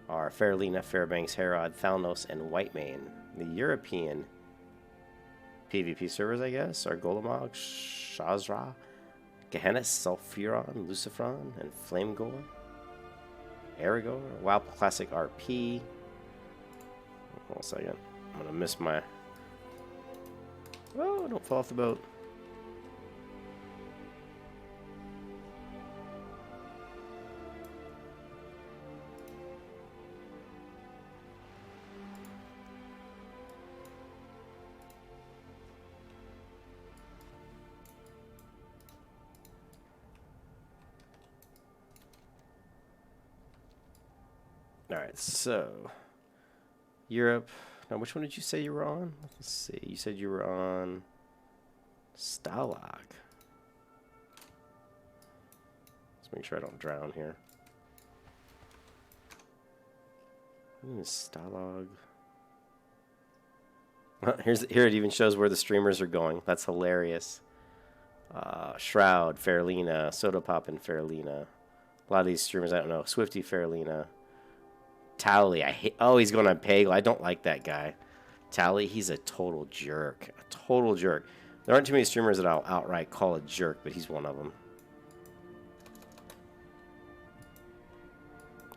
are Fairlena, Fairbanks, Herod, Thalnos, and Whitemane. The European PvP servers, I guess, are Golemog, Shazra, Gehenna, Sulfuron, Lucifron, and Flamegore. Aragor, WoW Classic RP. Hold on a second. I'm gonna miss my. Oh, don't fall off the boat. Alright, so Europe. Now, which one did you say you were on? Let's see. You said you were on Stalag. Let's make sure I don't drown here. Stalag. Here it even shows where the streamers are going. That's hilarious. Shroud, Fairlena, Sodapop, and Fairlena. A lot of these streamers, I don't know. Swifty, Fairlena. Tally, I hate. Oh, he's going on Pagel. I don't like that guy. Tally, he's a total jerk. A total jerk. There aren't too many streamers that I'll outright call a jerk, but he's one of them.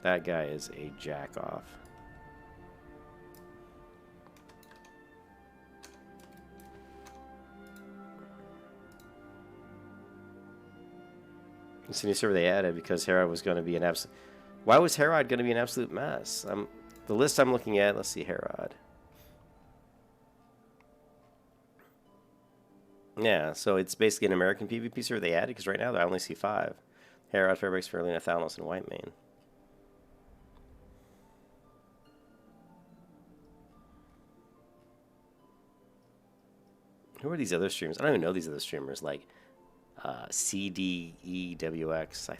That guy is a jack-off. This new server they added because Herod was going to be an absolute. Why was Herod going to be an absolute mess? The list I'm looking at. Let's see, Herod. Yeah, so it's basically an American PvP server they added because right now I only see 5: Herod, Fairbanks, Fairlena, Thalnos, and Whitemane. Who are these other streamers? I don't even know these other streamers. Like CDEWX,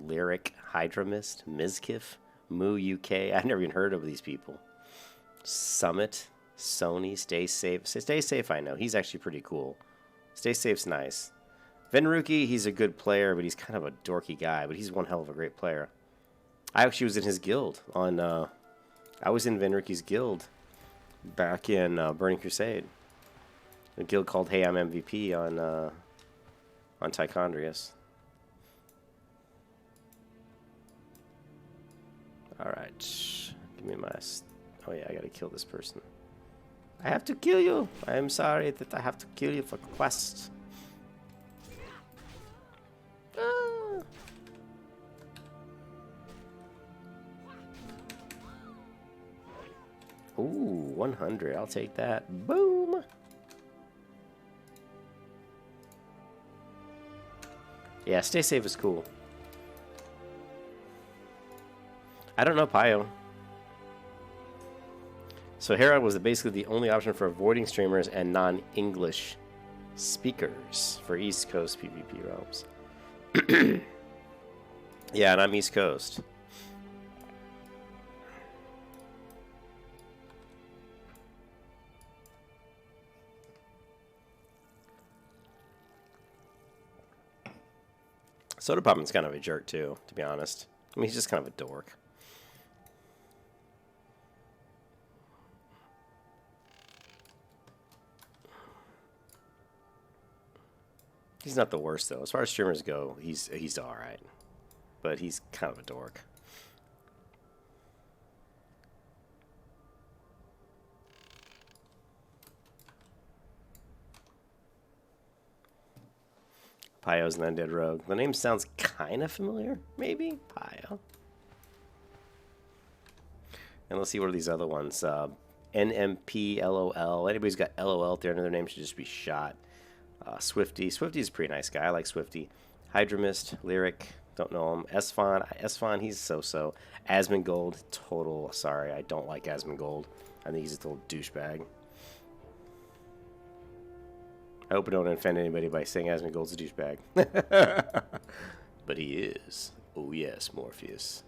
Lyric, Hydramist, Mizkif, Moo UK. I've never even heard of these people. Summit, Sony, Stay Safe. Stay Safe, I know. He's actually pretty cool. Stay Safe's nice. Venruki, he's a good player, but he's kind of a dorky guy. But he's one hell of a great player. I actually was in his guild on. I was in Venruki's guild back in Burning Crusade. A guild called Hey I'm MVP on Tichondrius. Alright. Give me my... Oh yeah, I gotta kill this person. I have to kill you! I am sorry that I have to kill you for quest. Ah. Ooh, 100. I'll take that. Boom! Yeah, Stay Safe is cool. I don't know Pio. So Herod was basically the only option for avoiding streamers and non-English speakers for East Coast PvP realms. Yeah, and I'm East Coast. Soda Popman's kind of a jerk too, to be honest. I mean, he's just kind of a dork. He's not the worst though. As far as streamers go, he's all right, but he's kind of a dork. Pio's an undead rogue. The name sounds kind of familiar, maybe? Pio. And let's see, what are these other ones? NMP, LOL. Anybody's got LOL at the end of their name should just be shot. Swifty. Swifty's a pretty nice guy. I like Swifty. Hydramist, Lyric. Don't know him. Esfon, he's so-so. Asmongold, total. Sorry, I don't like Asmongold. I think he's a total douchebag. I hope I don't offend anybody by saying Asmongold's a douchebag. But he is. Oh yes, Morpheus.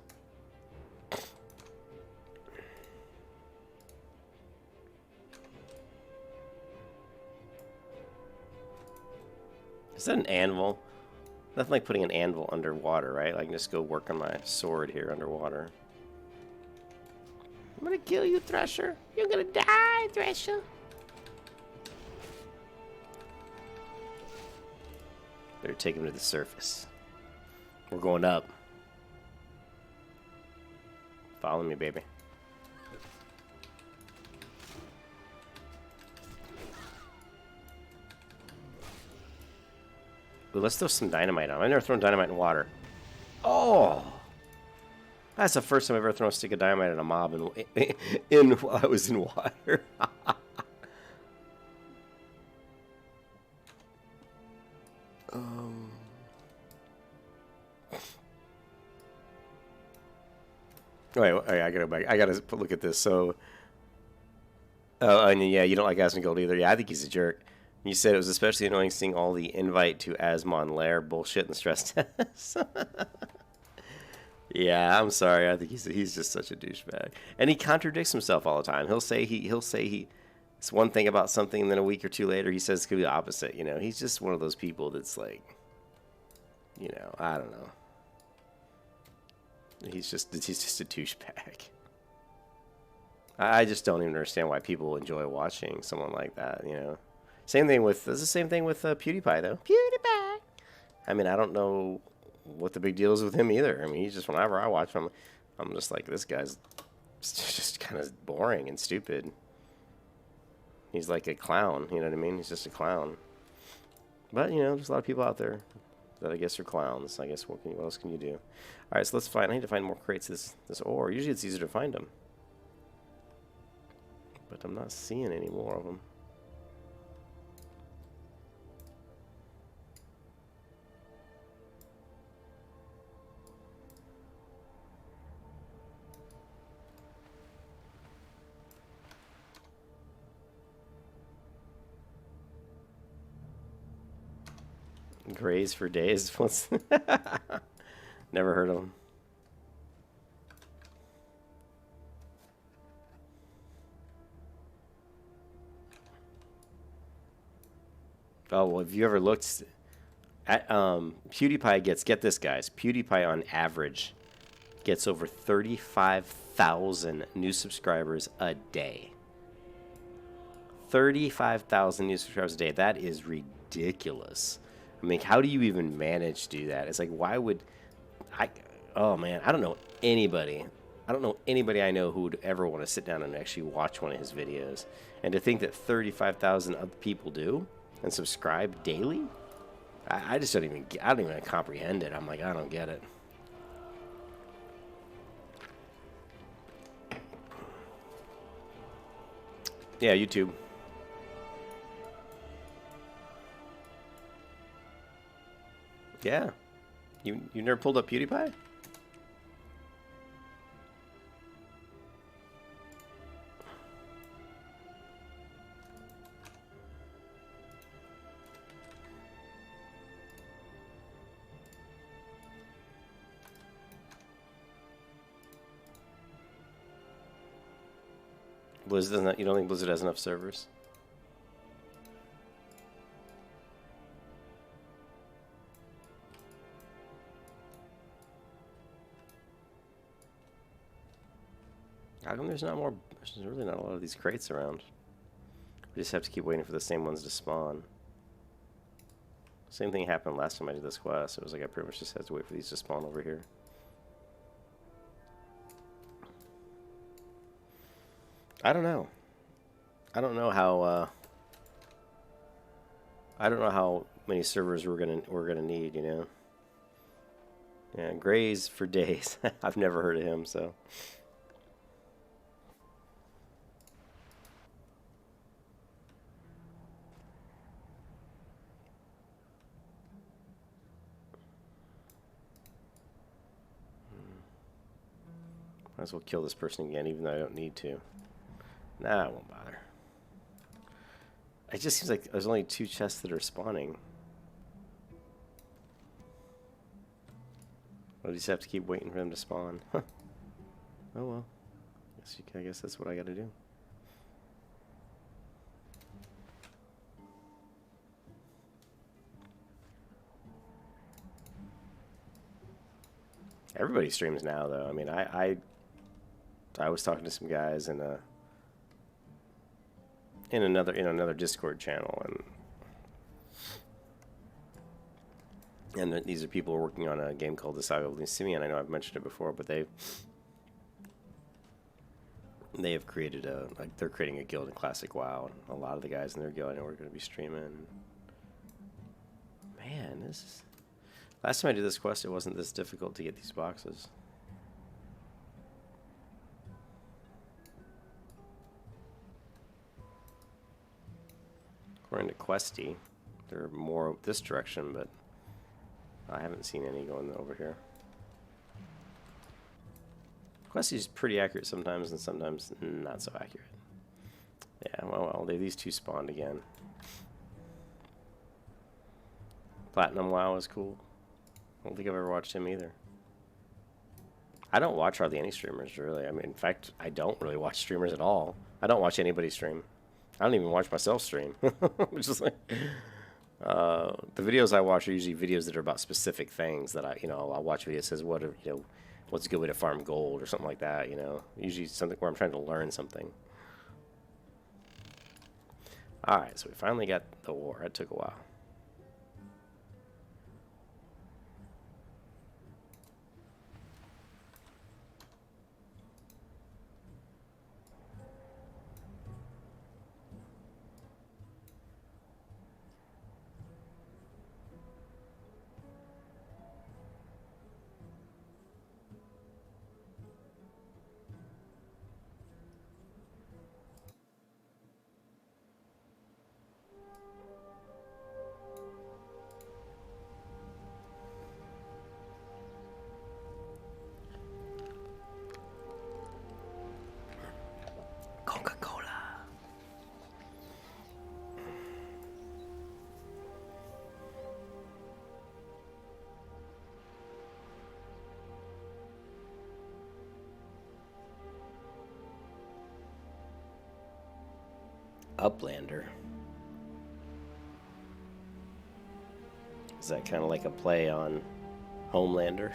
Is that an anvil? Nothing like putting an anvil underwater, right? I can just go work on my sword here underwater. I'm gonna kill you, Thresher. You're gonna die, Thresher. Better take him to the surface. We're going up. Follow me, baby. Ooh, let's throw some dynamite on. I've never thrown dynamite in water. Oh! That's the first time I've ever thrown a stick of dynamite at a mob while I was in water. Wait, I gotta go back. I gotta look at this. So, oh, and yeah, you don't like Asmongold either. Yeah, I think he's a jerk. You said it was especially annoying seeing all the invite to Asmon Lair bullshit in the stress test. Yeah, I'm sorry. I think he's just such a douchebag, and he contradicts himself all the time. He'll say it's one thing about something, and then a week or two later he says it's gonna be the opposite. You know, he's just one of those people that's like, you know, I don't know. He's just a douchebag. I just don't even understand why people enjoy watching someone like that. You know, this is the same thing with PewDiePie though. PewDiePie. I mean, I don't know what the big deal is with him either. I mean, he's just, whenever I watch him, I'm just like, this guy's just kind of boring and stupid. He's like a clown, you know what I mean? He's just a clown. But, you know, there's a lot of people out there that I guess are clowns. I guess what else can you do? All right, so let's find. I need to find more crates of this ore. Usually it's easier to find them, but I'm not seeing any more of them. Graze for days. Never heard of them. Oh, well, have you ever looked at PewDiePie get this, guys. PewDiePie on average gets over 35,000 new subscribers a day. 35,000 new subscribers a day. That is ridiculous. I mean, how do you even manage to do that? It's like, why would oh man, I don't know anybody I know who would ever want to sit down and actually watch one of his videos. And to think that 35,000 other people do and subscribe daily, I just don't even comprehend it. I'm like, I don't get it. Yeah, YouTube. Yeah. You never pulled up PewDiePie? Blizzard doesn't. You don't think Blizzard has enough servers? How come there's not more? There's really not a lot of these crates around. We just have to keep waiting for the same ones to spawn. Same thing happened last time I did this quest. It was like I pretty much just had to wait for these to spawn over here. I don't know. I don't know how. I don't know how many servers we're gonna need. You know. Yeah, Graze for days. I've never heard of him, so. Might as well kill this person again, even though I don't need to. Nah, I won't bother. It just seems like there's only 2 chests that are spawning. I just have to keep waiting for them to spawn. Huh. Oh well. I guess that's what I gotta do. Everybody streams now, though. I mean, I was talking to some guys in another Discord channel, and these are people working on a game called The Saga of Simeon. I know I've mentioned it before, but they have created they're creating a guild in Classic WoW, and a lot of the guys in their guild I know are going to be streaming. Man, this is... Last time I did this quest, it wasn't this difficult to get these boxes. According to Questy, there are more this direction, but I haven't seen any going over here. Questy's pretty accurate sometimes, and sometimes not so accurate. Yeah, well, these two spawned again. Platinum WoW is cool. I don't think I've ever watched him either. I don't watch hardly any streamers, really. I mean, in fact, I don't really watch streamers at all. I don't watch anybody stream. I don't even watch myself stream. Which is like... the videos I watch are usually videos that are about specific things that I'll watch videos that says, what's a good way to farm gold or something like that, Usually something where I'm trying to learn something. Alright, so we finally got the war. It took a while. Uplander. Is that kind of like a play on Homelander?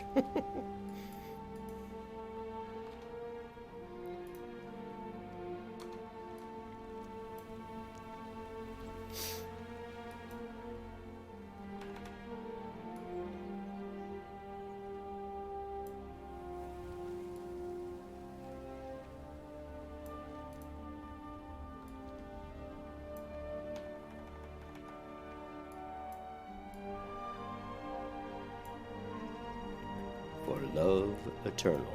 For love eternal.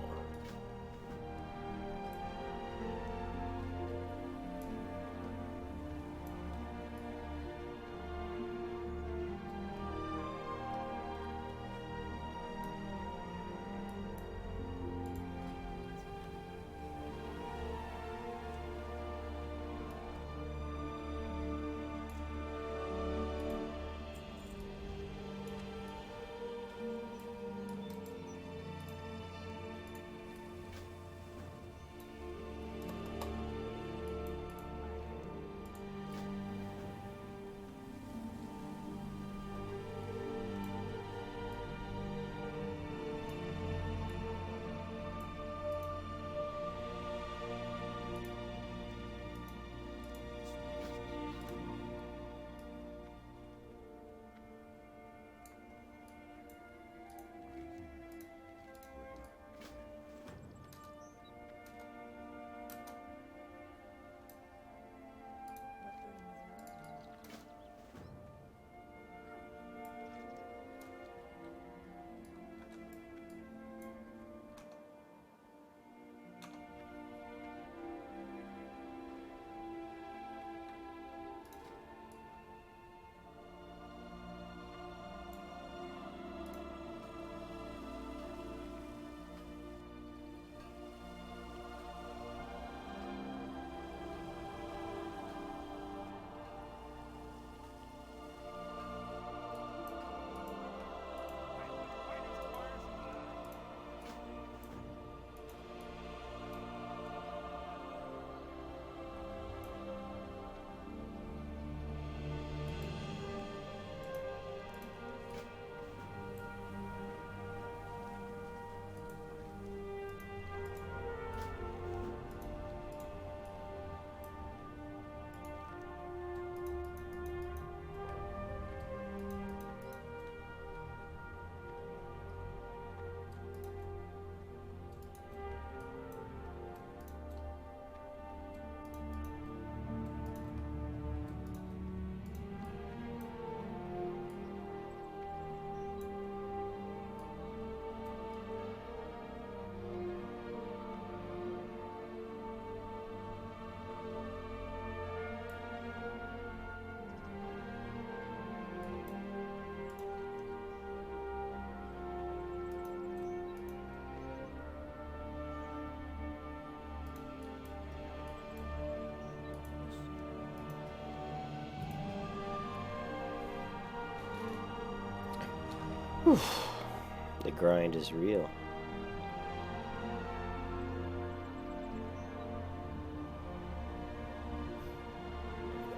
The grind is real.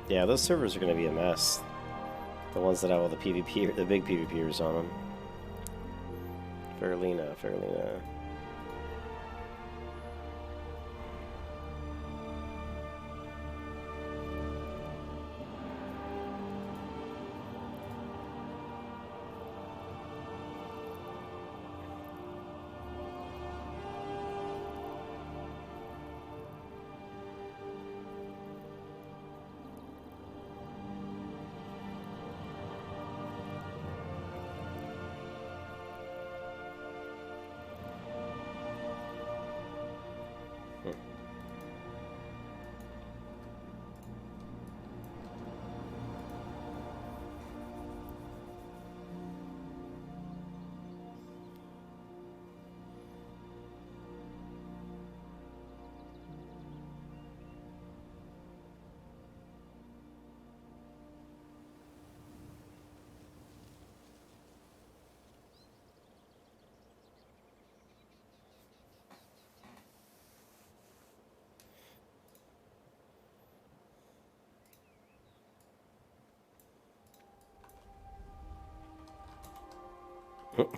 Yeah, those servers are going to be a mess. The ones that have all the PvP, the big PvPers on them. Farlina.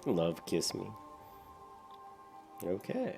Love, kiss me. Okay.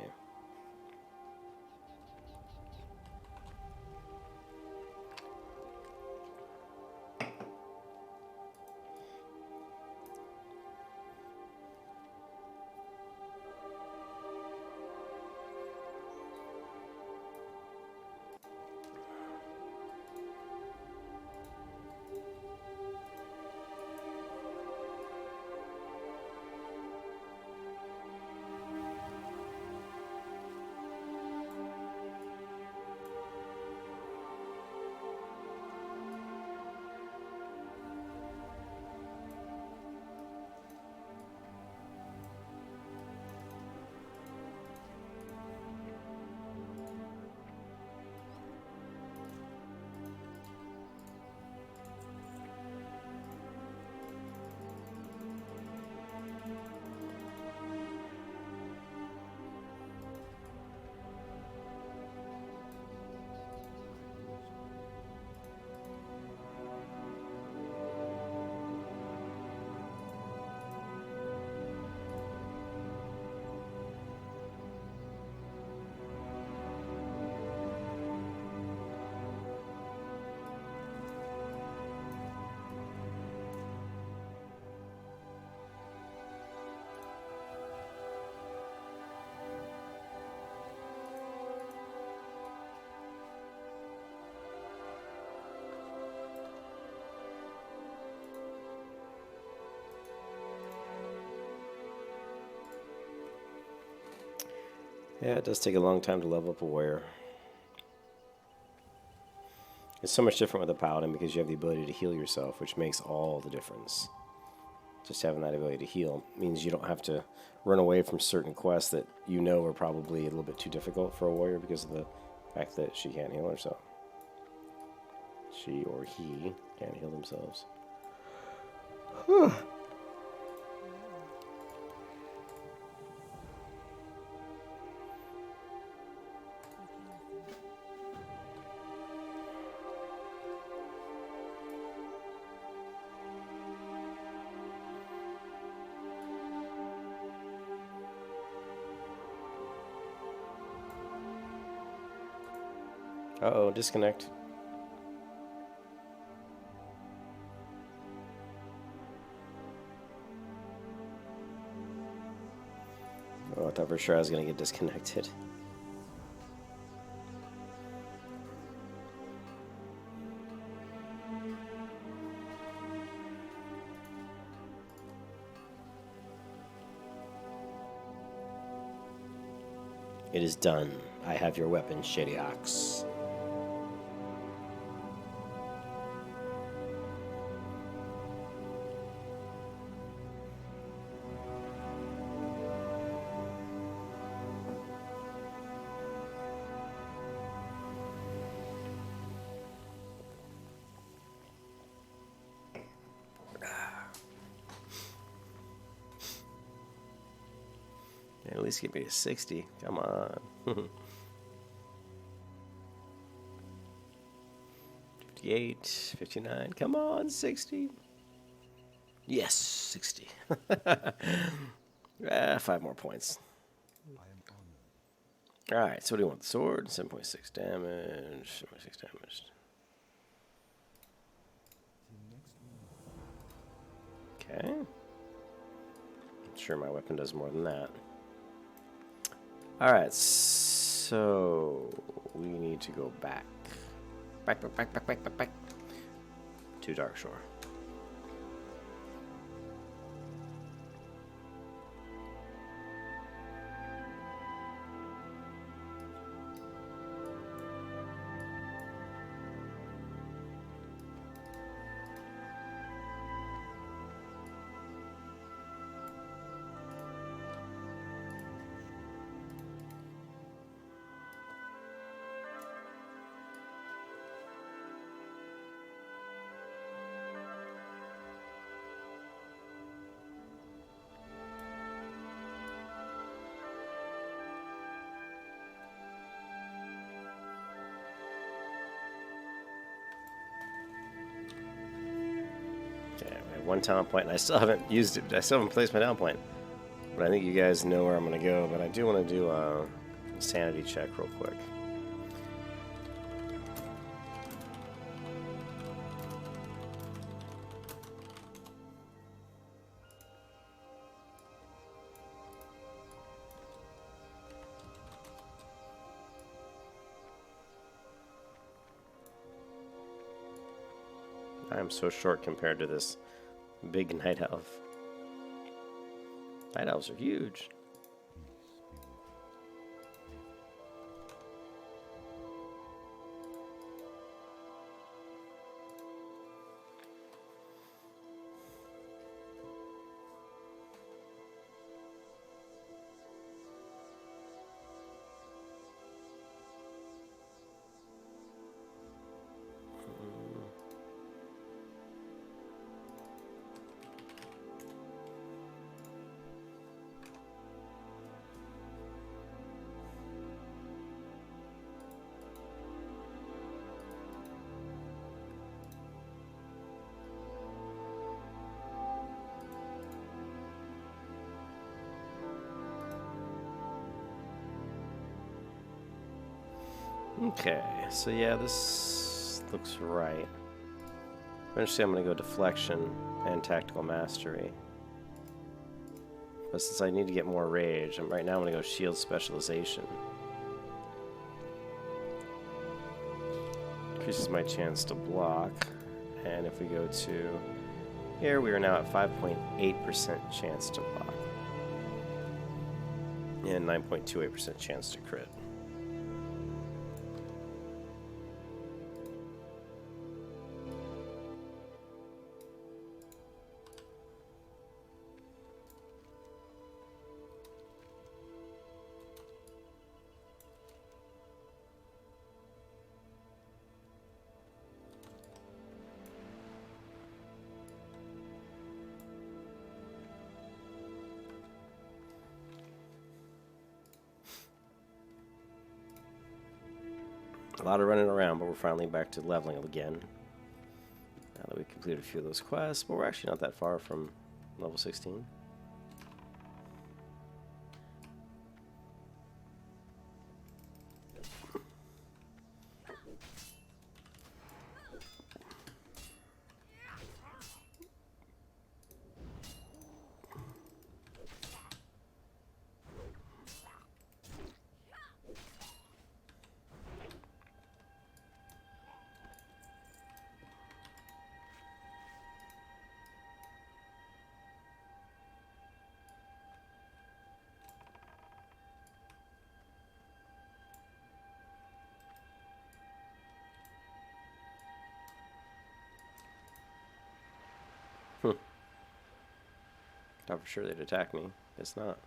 Yeah, it does take a long time to level up a warrior. It's so much different with a paladin because you have the ability to heal yourself, which makes all the difference. Just having that ability to heal means you don't have to run away from certain quests that you know are probably a little bit too difficult for a warrior because of the fact that she can't heal herself. She or he can't heal themselves. Uh-oh, disconnect. Oh, I thought for sure I was going to get disconnected. It is done. I have your weapon, Shady Ox. At least give me a 60. Come on. 58, 59. Come on, 60. Yes, 60. 5 more points. Alright, so what do you want? The sword? 7.6 damage. 7.6 damage. Okay. I'm sure my weapon does more than that. Alright, so we need to go back. Back to Darkshore. One talent point, and I still haven't used it. I still haven't placed my talent point. But I think you guys know where I'm going to go. But I do want to do a sanity check real quick. I am so short compared to this big night elf. Night elves are huge. Okay, so yeah, this looks right. Eventually I'm going to go deflection and tactical mastery. But since I need to get more rage, right now I'm going to go shield specialization. Increases my chance to block. And if we go to here, we are now at 5.8% chance to block. And 9.28% chance to crit. A lot of running around, but we're finally back to leveling again. Now that we completed a few of those quests, but we're actually not that far from level 16. Thought for sure they'd attack me. Guess not.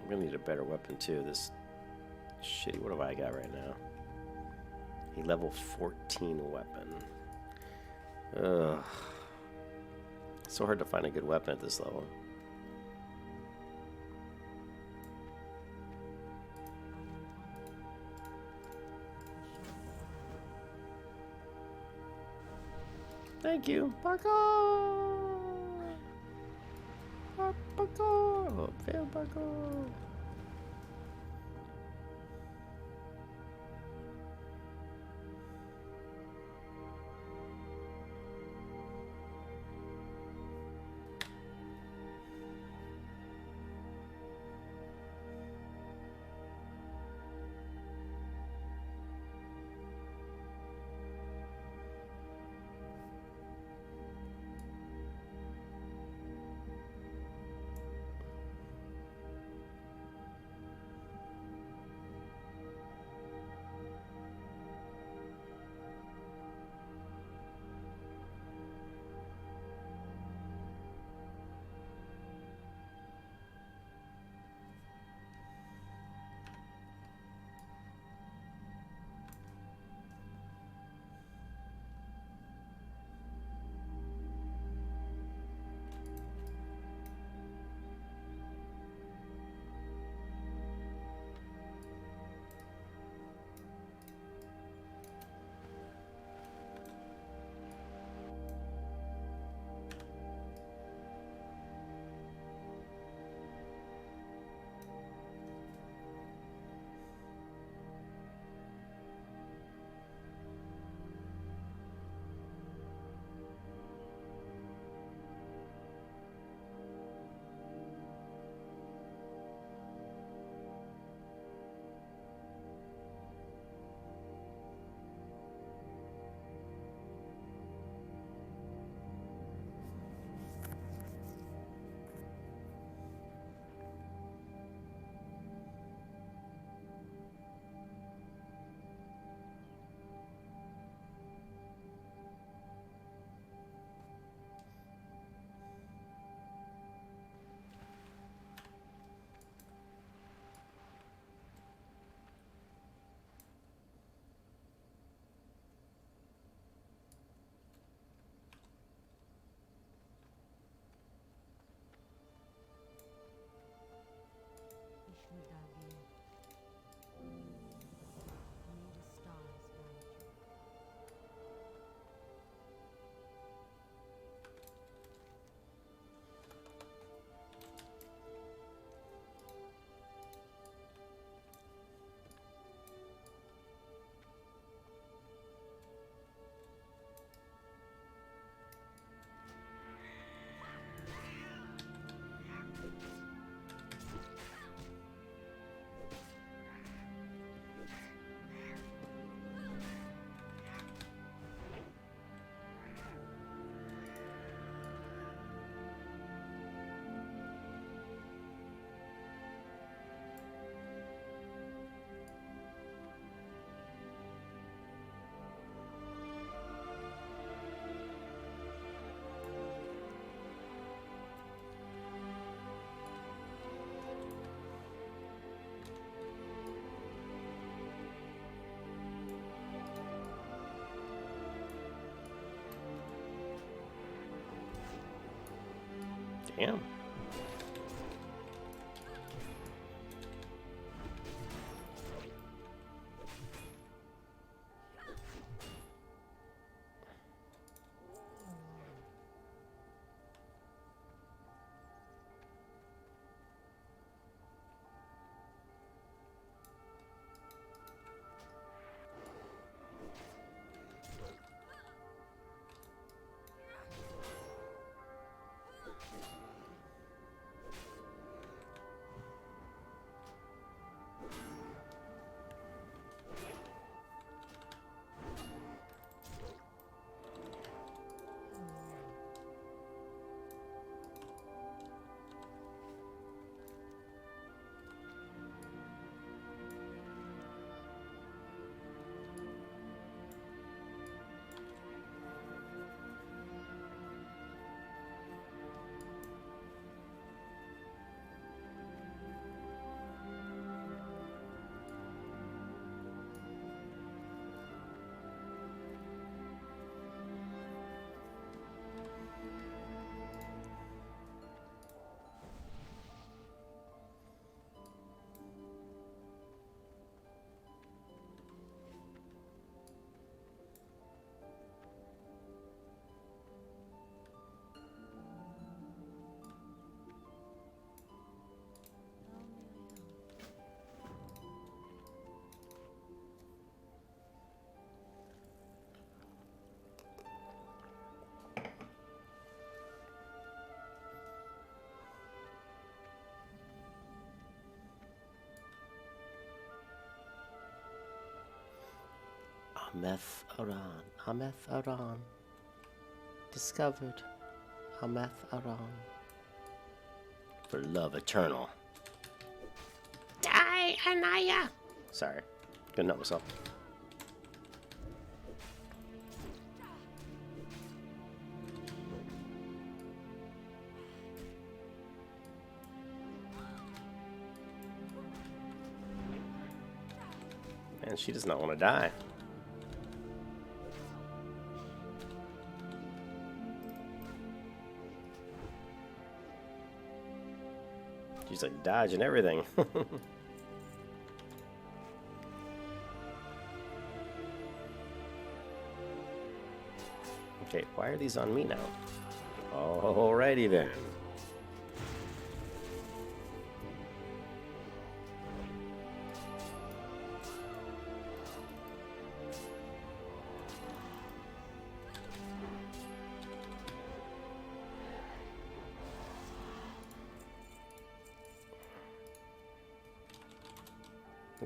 I'm gonna need a better weapon too. This shitty, what have I got right now? A level 14 weapon. Ugh. So hard to find a good weapon at this level. Thank you, parkour! Parkour! Fail parkour! Damn. Ameth Aran. Ameth Aran. Discovered. Ameth Aran. For love eternal. Die, Anaya! Sorry. Couldn't help myself. And she does not want to die. She's like dodging everything. Okay, why are these on me now? Alrighty then.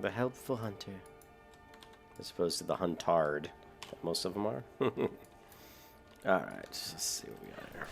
The helpful hunter. As opposed to the huntard that most of them are. Alright, let's see what we got here.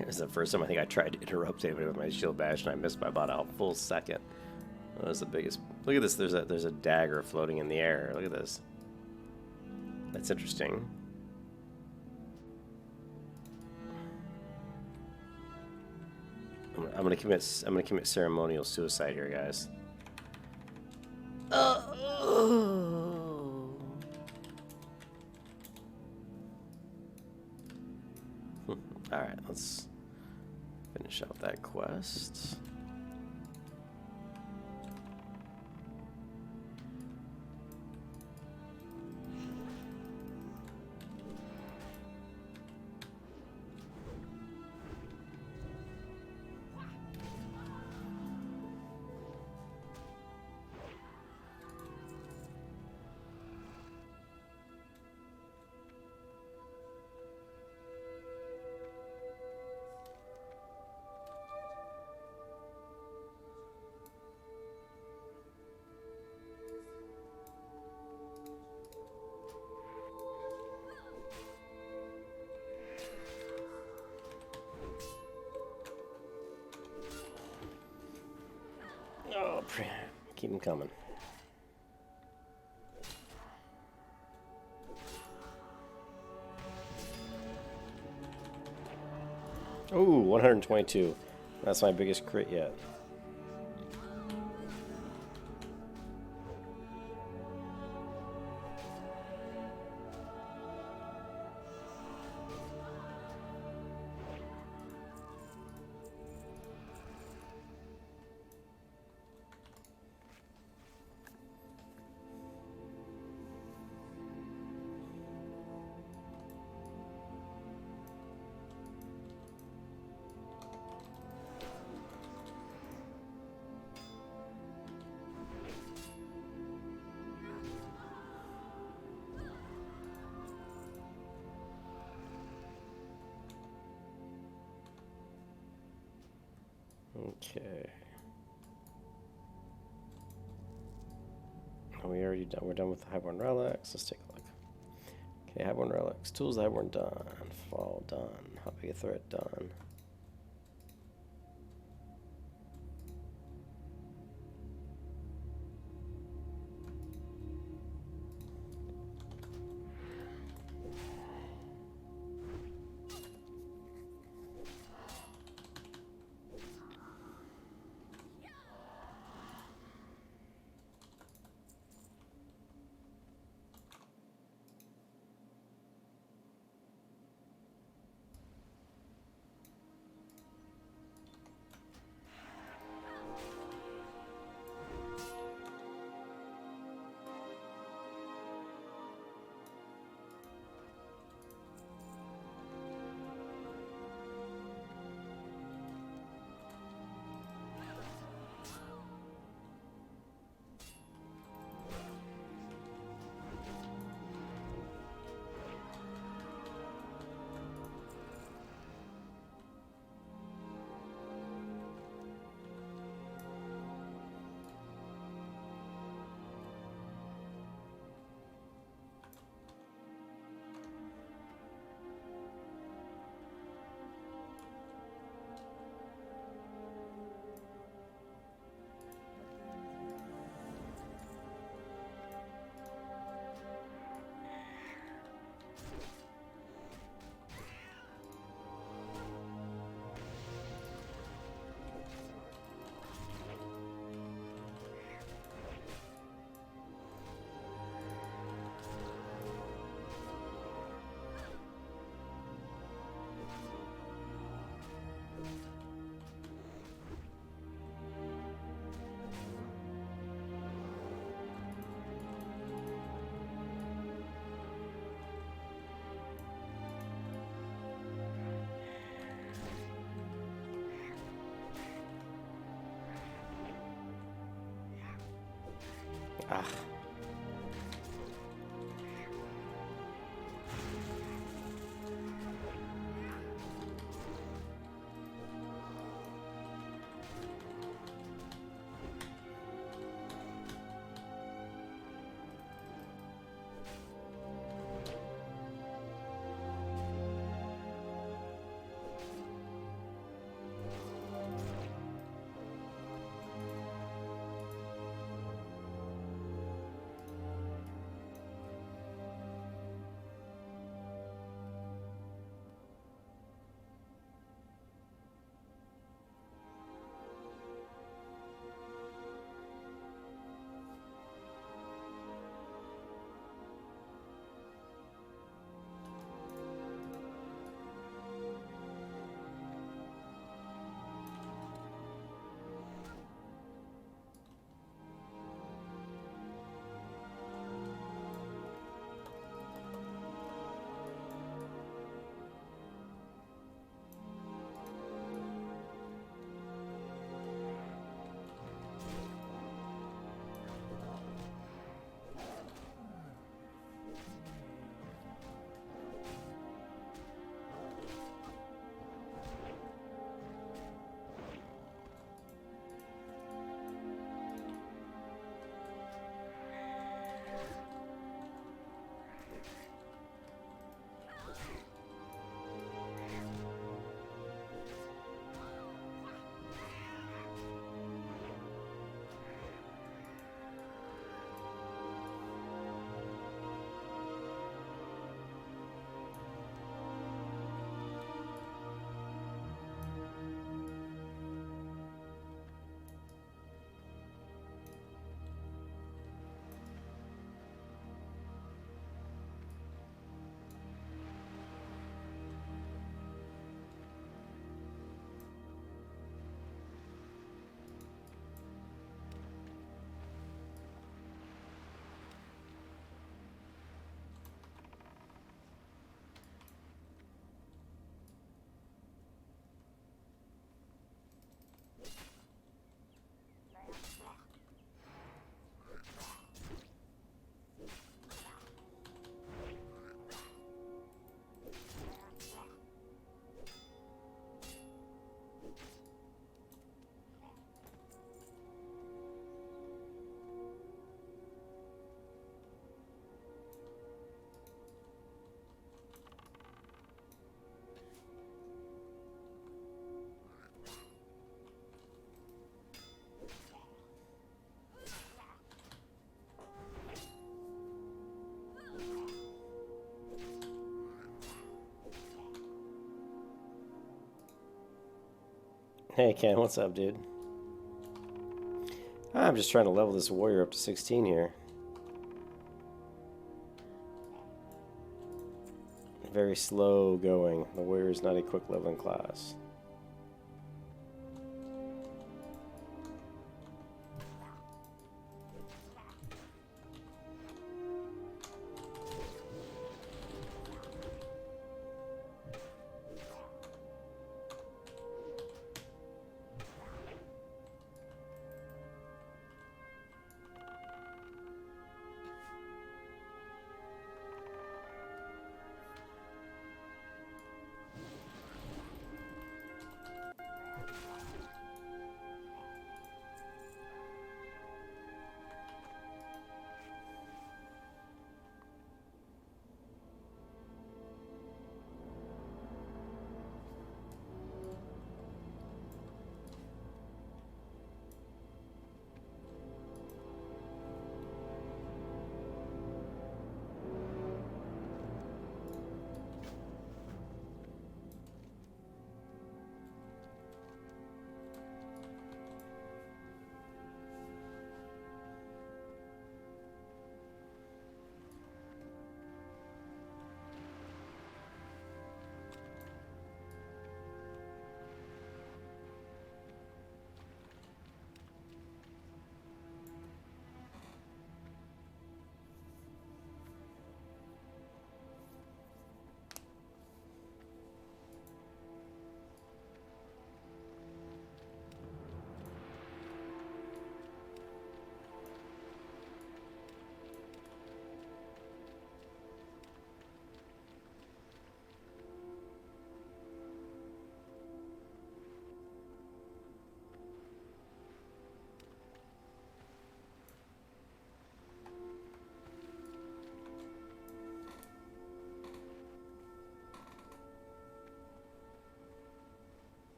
It was the first time I think I tried to interrupt anybody with my shield bash, and I missed by about a full second. That was the biggest. Look at this. There's a dagger floating in the air. Look at this. That's interesting. I'm gonna commit ceremonial suicide here, guys. All right, let's finish out that quest. Oh, keep them coming. Ooh, 122. That's my biggest crit yet. Okay. Are we already done? We're done with the Highborn Relics. Let's take a look. Okay, Highborn Relics. Tools Highborn done. Fall done. How big a threat done. Ah. Hey Ken, what's up, dude? I'm just trying to level this warrior up to 16 here. Very slow going. The warrior is not a quick leveling class.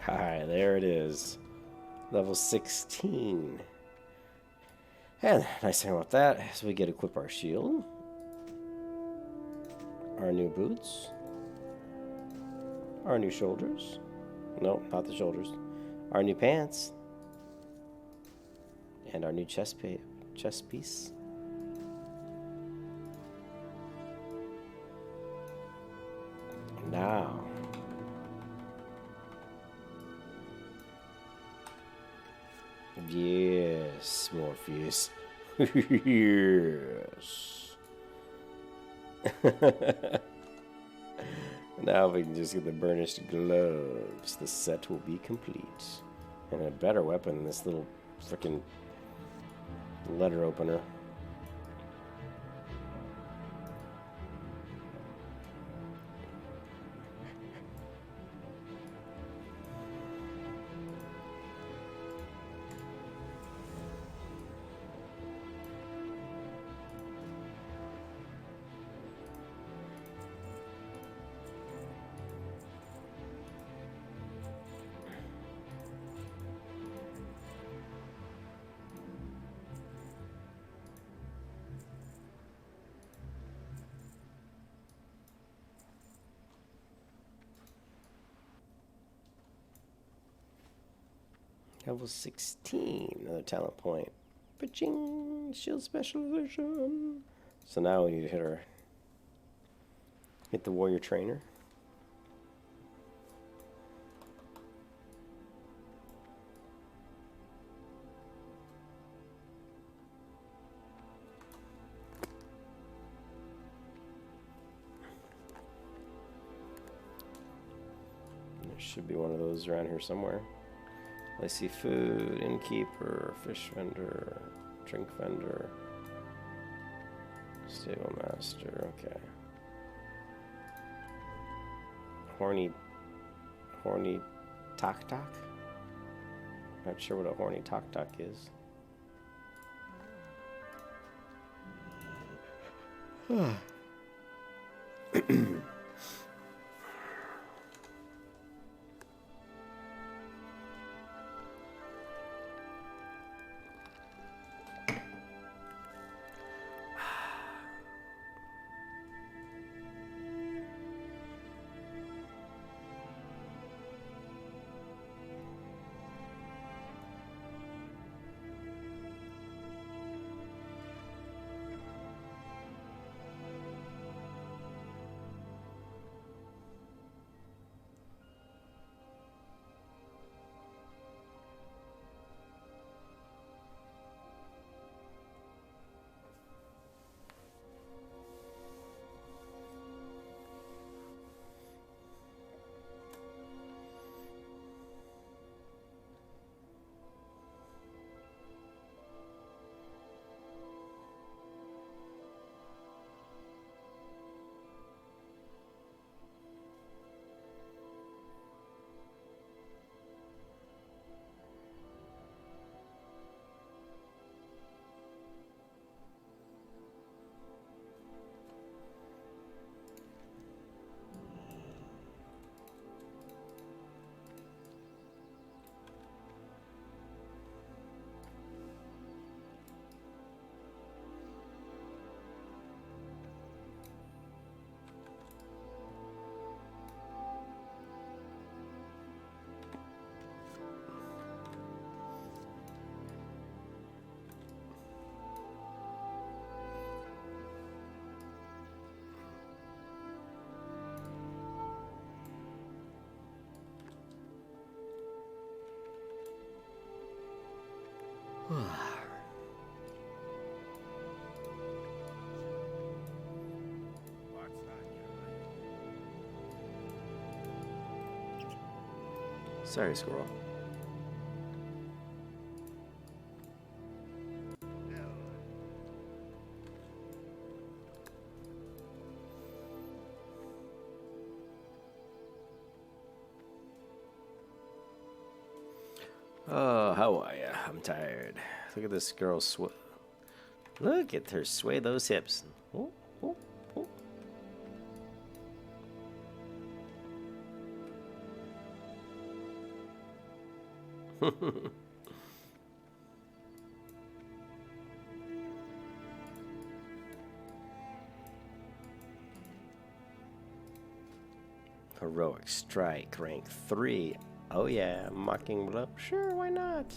Hi, there it is. Level 16. And nice thing about that is we get to equip our shield. Our new boots. Our new shoulders. Nope, not the shoulders. Our new pants. And our new chest piece. Now. Yes, Morpheus. Yes. Now we can just get the burnished gloves. The set will be complete. And a better weapon than this little freaking letter opener. Level 16, another talent point. Ba-ching! Shield specialization. So now we need to hit the warrior trainer. There should be one of those around here somewhere. I see food, innkeeper, fish vendor, drink vendor, stable master, okay. Horny tok. Not sure what a horny tok is. Sorry, squirrel. Oh, how are ya? I'm tired. Look at this girl Look at her sway those hips. Oh, oh, oh. Heroic Strike, rank 3. Oh yeah, Mocking Blow. Sure, why not?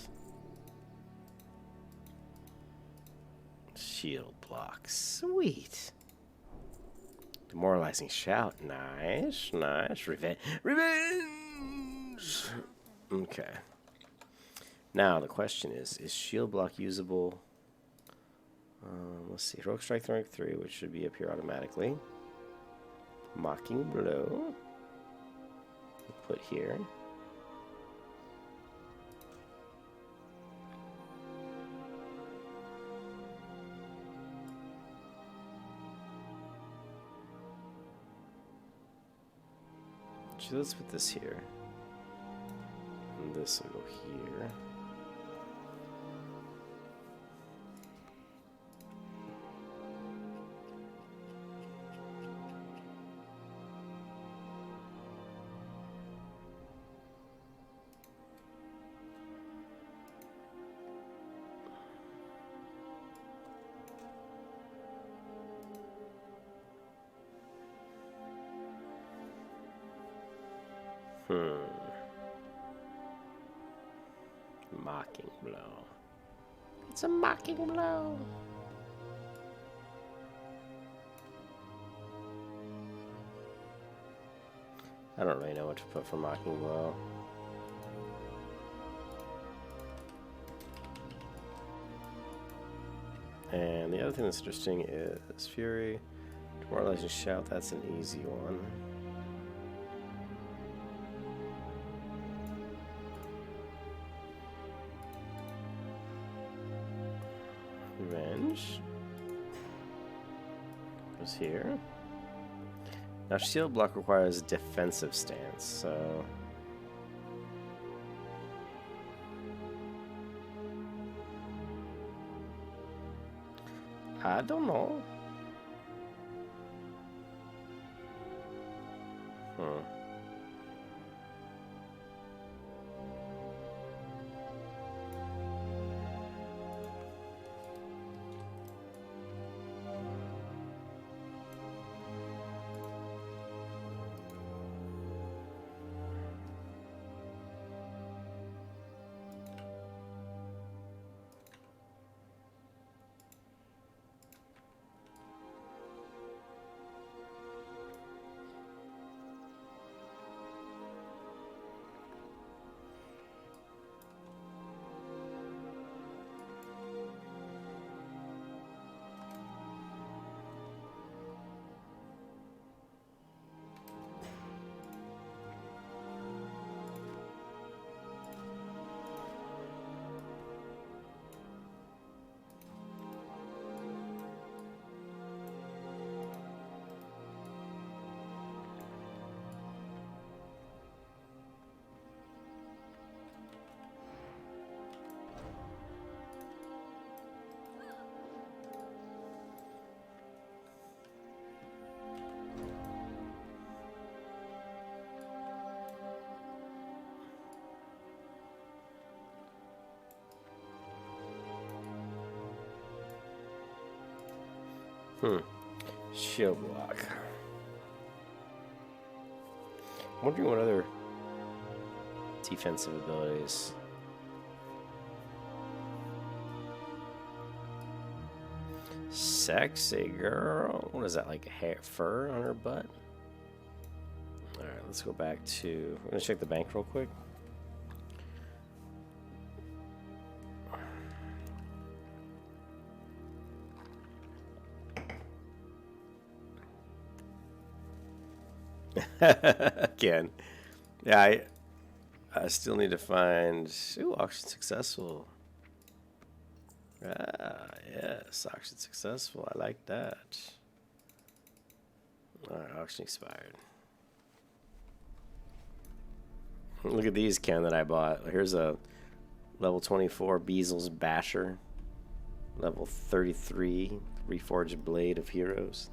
Shield Block, sweet. Demoralizing Shout, nice, nice. Revenge. Okay. Now the question is Shield Block usable? Let's see. Heroic Strike, rank 3, which should be up here automatically. Mocking Blow. Put here. So let's put this here. And this will go here. Mocking Blow. It's a Mocking Blow. I don't really know what to put for Mocking Blow. And the other thing that's interesting is Fury. Demoralizing Shout, that's an easy one. Revenge goes here. Now Shield Block requires a defensive stance, so I don't know. Shield Block. I'm wondering what other defensive abilities. Sexy girl. What is that, like hair, fur on her butt? Alright, let's go back to... We're going to check the bank real quick. Again. Yeah, I still need to find... Ooh, auction successful. Ah, yes, auction successful. I like that. Alright, auction expired. Look at these, Ken, that I bought. Here's a level 24 Beasel's Basher. Level 33 Reforged Blade of Heroes.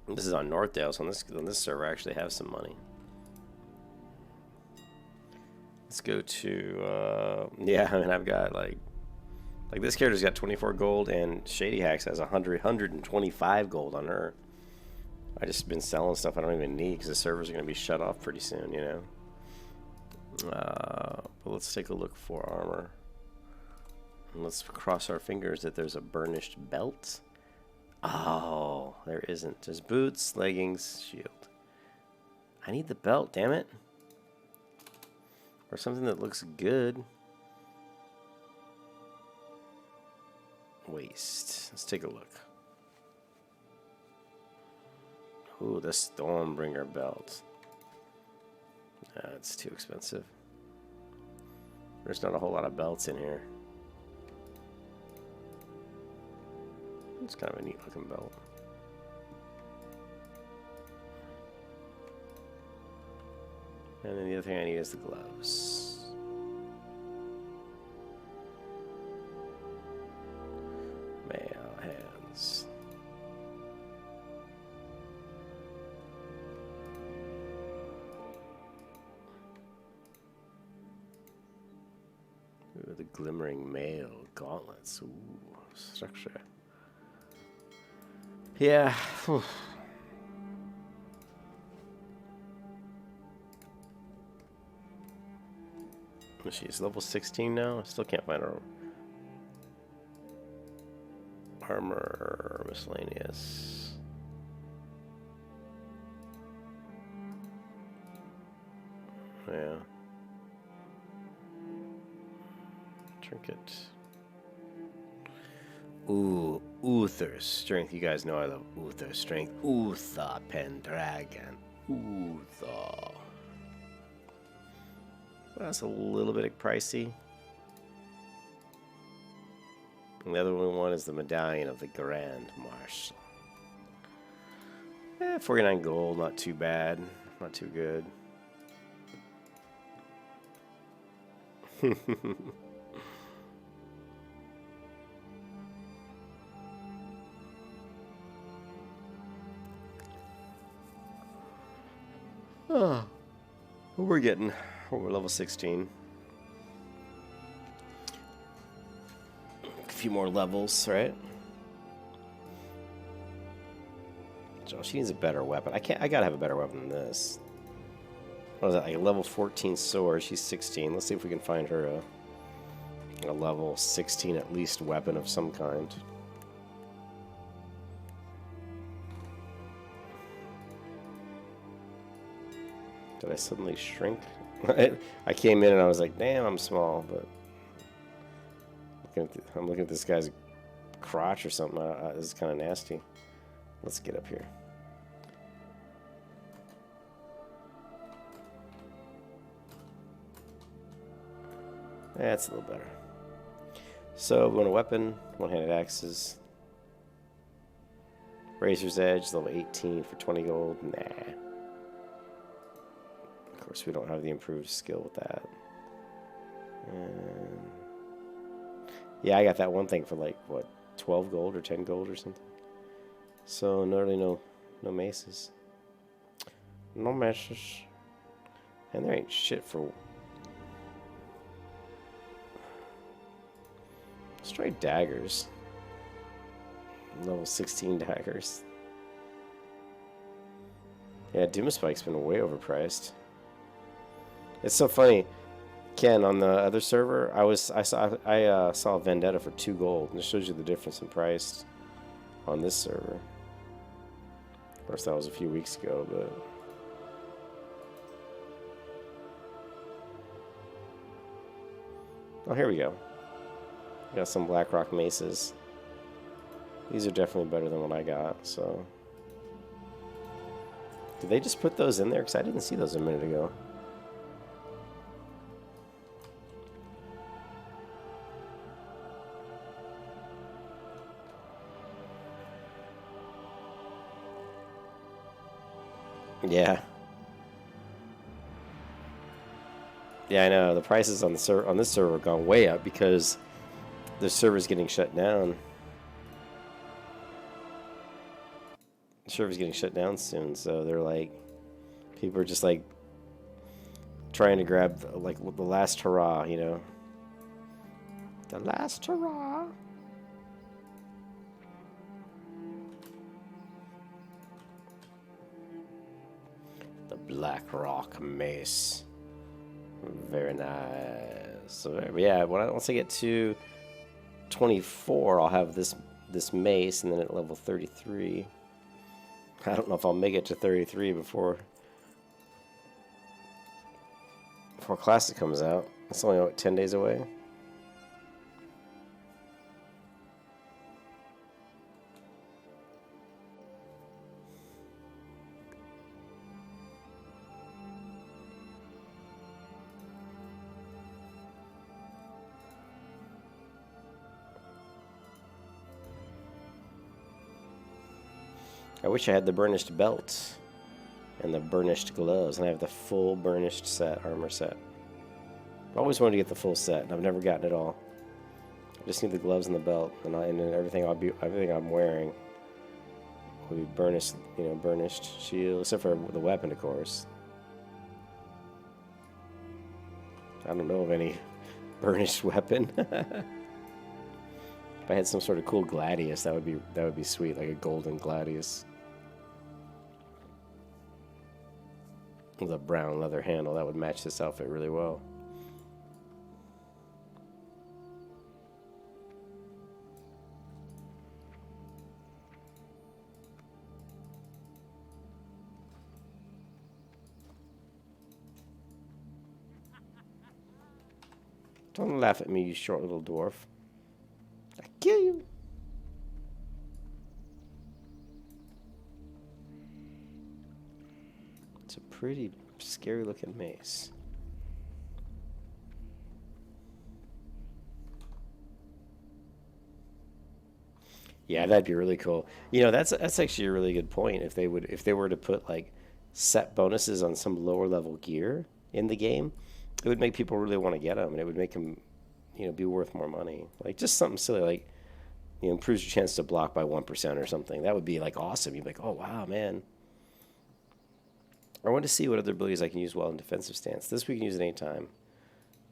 This is on Northdale, so on this server I actually have some money. Let's go to, yeah, I mean, I've got like this character's got 24 gold, and Shady Hacks has 125 gold on her. I just been selling stuff I don't even need because the servers are going to be shut off pretty soon, you know. But let's take a look for armor. And let's cross our fingers that there's a burnished belt. Oh, there isn't. There's boots, leggings, shield. I need the belt, damn it. Or something that looks good. Waist. Let's take a look. Ooh, the Stormbringer belt. It's too expensive. There's not a whole lot of belts in here. It's kind of a neat looking belt. And then the other thing I need is the gloves. Male hands. Ooh, the glimmering mail gauntlets. Ooh, structure. Yeah. Whew. She's level 16 now. I still can't find her armor miscellaneous. Yeah. Trinket. Ooh, Uther strength. You guys know I love Uther strength. Uther Pendragon. Uther. Well, that's a little bit pricey. And the other one is the medallion of the Grand Marshal. 49 gold, not too bad, not too good. Oh, we're getting. We're level 16. A few more levels, right? So she needs a better weapon. I gotta have a better weapon than this. What is that? Like a level 14 sword. She's 16. Let's see if we can find her a level 16 at least weapon of some kind. Did I suddenly shrink? I came in and I was like, damn, I'm small, but I'm looking at this guy's crotch or something. This is kind of nasty. Let's get up here. That's a little better. So, we want a weapon, one-handed axes. Razor's Edge, level 18 for 20 gold. Nah. Of course, we don't have the improved skill with that. And yeah, I got that one thing for like, what, 12 gold or 10 gold or something. So, really no maces. No maces. And there ain't shit for... Let's try daggers. Level 16 daggers. Yeah, Doomspike's been way overpriced. It's so funny, Ken. On the other server, I saw Vendetta for 2 gold, and it shows you the difference in price on this server. Of course, that was a few weeks ago, but oh, here we go. Got some Blackrock maces. These are definitely better than what I got. So, did they just put those in there? Because I didn't see those a minute ago. Yeah. Yeah, I know. The prices on this server have gone way up because the server's getting shut down. The server's getting shut down soon, so they're like, people are just like trying to grab like the last hurrah, you know. The last hurrah. The Black Rock Mace. Very nice. So yeah, once I get to 24, I'll have this mace, and then at level 33. I don't know if I'll make it to 33 before Classic comes out. It's only what, 10 days away. I wish I had the burnished belt and the burnished gloves, and I have the full burnished set, armor set. I always wanted to get the full set, and I've never gotten it all. I just need the gloves and the belt, and then everything I'm wearing will be burnished, you know, burnished shield, except for the weapon, of course. I don't know of any burnished weapon. If I had some sort of cool gladius, that would be sweet, like a golden gladius. With a brown leather handle, that would match this outfit really well. Don't laugh at me, you short little dwarf. I kill you. It's a pretty scary looking mace. Yeah, that'd be really cool. You know, that's actually a really good point. If they were to put like set bonuses on some lower level gear in the game, it would make people really want to get them, and it would make them, you know, be worth more money. Like just something silly, like, you know, improves your chance to block by 1% or something. That would be like awesome. You'd be like, oh wow, man. I want to see what other abilities I can use while in defensive stance. This we can use at any time.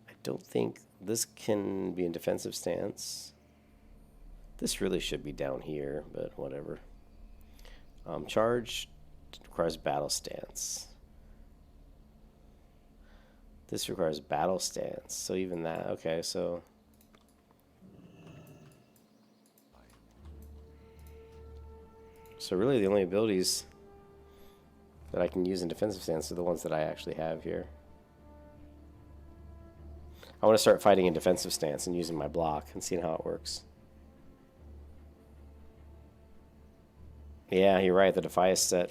I don't think this can be in defensive stance. This really should be down here, but whatever. Charge requires battle stance. This requires battle stance, so even that, okay, so. So really the only abilities that I can use in defensive stance are the ones that I actually have here. I want to start fighting in defensive stance and using my block and seeing how it works. Yeah, you're right, the Defias set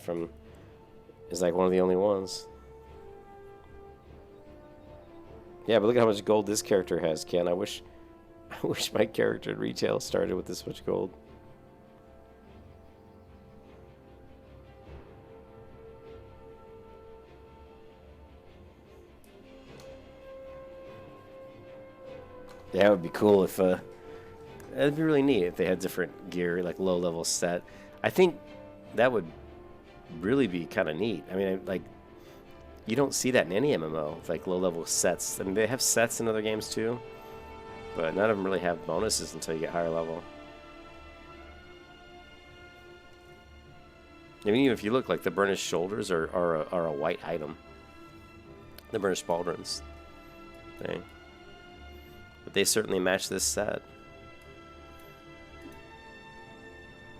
is like one of the only ones. Yeah, but look at how much gold this character has, Ken. I wish my character in retail started with this much gold. Yeah, it would be cool if that'd be really neat if they had different gear, like low level set. I think that would really be kind of neat. I mean, like, you don't see that in any MMO, like low level sets. I mean, they have sets in other games too, but none of them really have bonuses until you get higher level. I mean, even if you look, like the burnished shoulders are a white item. The burnished pauldrons thing. But they certainly match this set.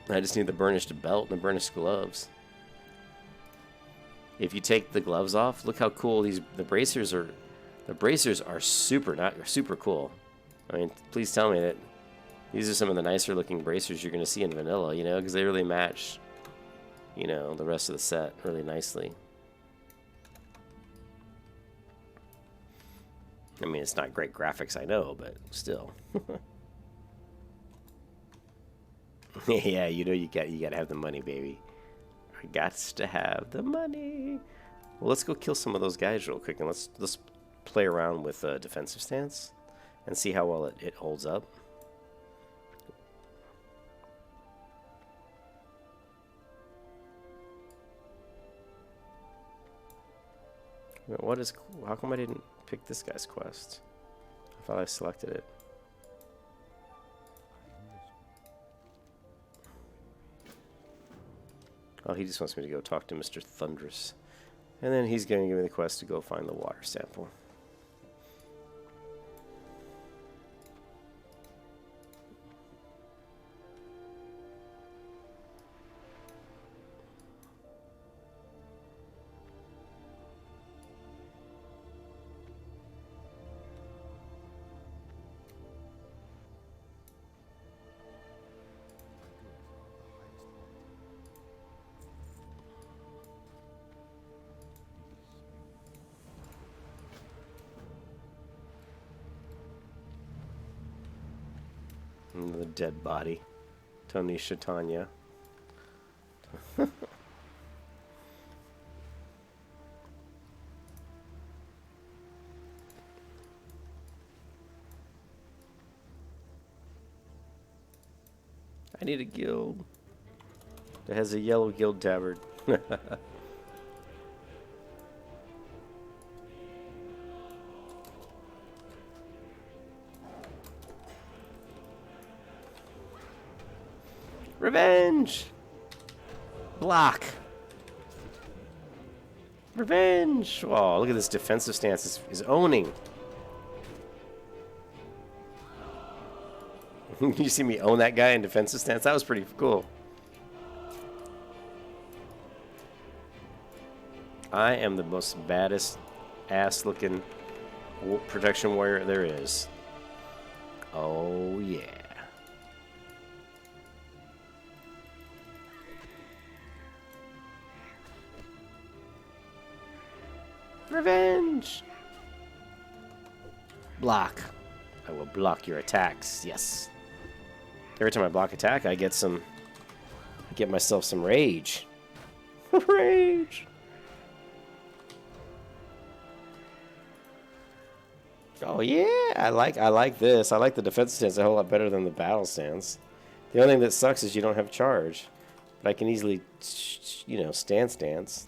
I just need the burnished belt and the burnished gloves. If you take the gloves off, look how cool the bracers are. The bracers are super cool. I mean, please tell me that these are some of the nicer looking bracers you're going to see in vanilla, you know, because they really match, you know, the rest of the set really nicely. I mean, it's not great graphics, I know, but still. Yeah, you know, you gotta have the money, baby. I gots to have the money. Well, let's go kill some of those guys real quick, and let's play around with defensive stance and see how well it holds up. What is... How come I didn't pick this guy's quest? I thought I selected it. Oh, he just wants me to go talk to Mr. Thunderous. And then he's going to give me the quest to go find the water sample. And the dead body. Tony Shatanya. I need a guild that has a yellow guild tabard. Revenge! Block! Revenge! Oh, look at this defensive stance. Is owning. You see me own that guy in defensive stance? That was pretty cool. I am the most baddest ass-looking protection warrior there is. Oh, yeah. Revenge! Block. I will block your attacks. Yes. Every time I block attack, I get some... I get myself some rage. Rage! Oh yeah, I like this. I like the defense stance a whole lot better than the battle stance. The only thing that sucks is you don't have charge. But I can easily, you know, stance.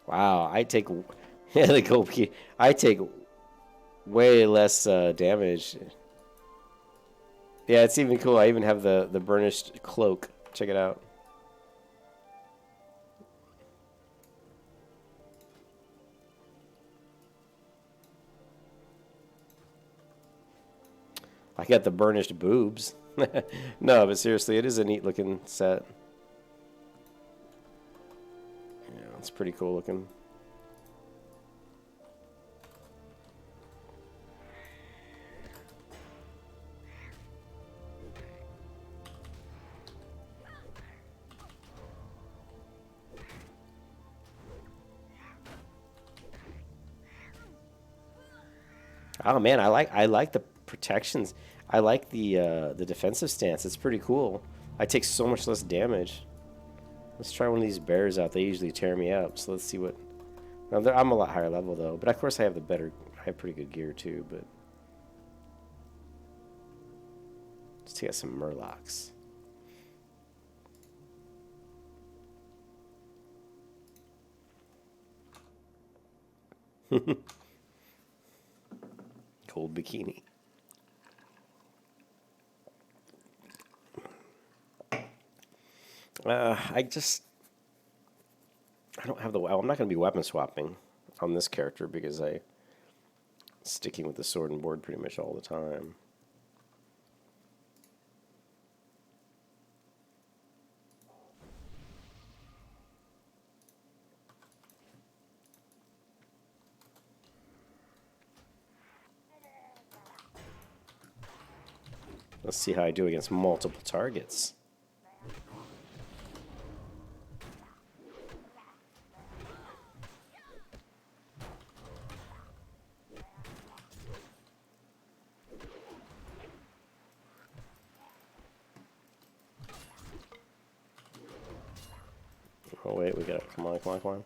Wow, I take yeah, the gold key. I take way less damage. Yeah, it's even cool. I even have the burnished cloak. Check it out. I got the burnished boobs. No, but seriously, it is a neat looking set. It's pretty cool looking. Oh man, I like the protections. I like the defensive stance. It's pretty cool. I take so much less damage. Let's try one of these bears out. They usually tear me up. So let's see what... Now, I'm a lot higher level, though. But, of course, I have I have pretty good gear, too. But let's take out some murlocs. Gold bikini. I don't have the... I'm not going to be weapon swapping on this character because I'm sticking with the sword and board pretty much all the time. Let's see how I do against multiple targets. Oh wait, we got. Come on, come on, come on.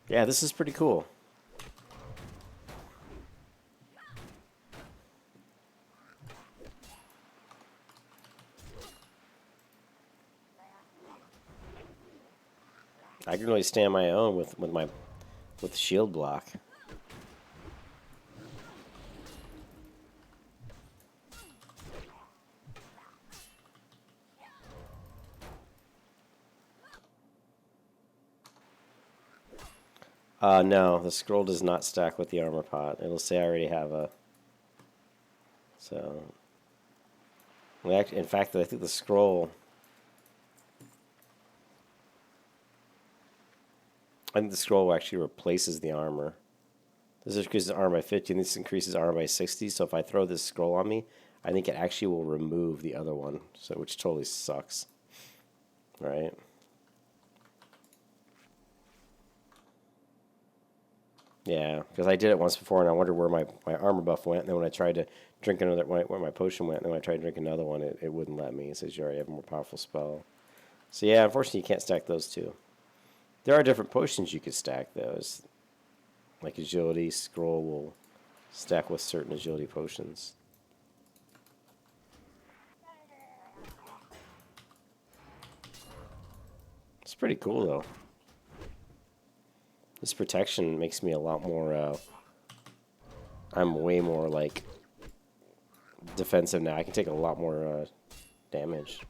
Yeah, this is pretty cool. I can really stand my own with the shield block. No, the scroll does not stack with the armor pot. It'll say I already have a. So, in fact, I think the scroll. I think the scroll actually replaces the armor. This increases armor by 50, and this increases armor by 60. So if I throw this scroll on me, I think it actually will remove the other one. So which totally sucks, right? Yeah, because I did it once before, and I wondered where my armor buff went. And then when I tried to drink another, where my potion went, and then when I tried to drink another one, it wouldn't let me. It says you already have a more powerful spell. So yeah, unfortunately, you can't stack those two. There are different potions you could stack, though. Like agility, scroll will stack with certain agility potions. It's pretty cool, though. This protection makes me a lot more, I'm way more, like, defensive now. I can take a lot more, damage.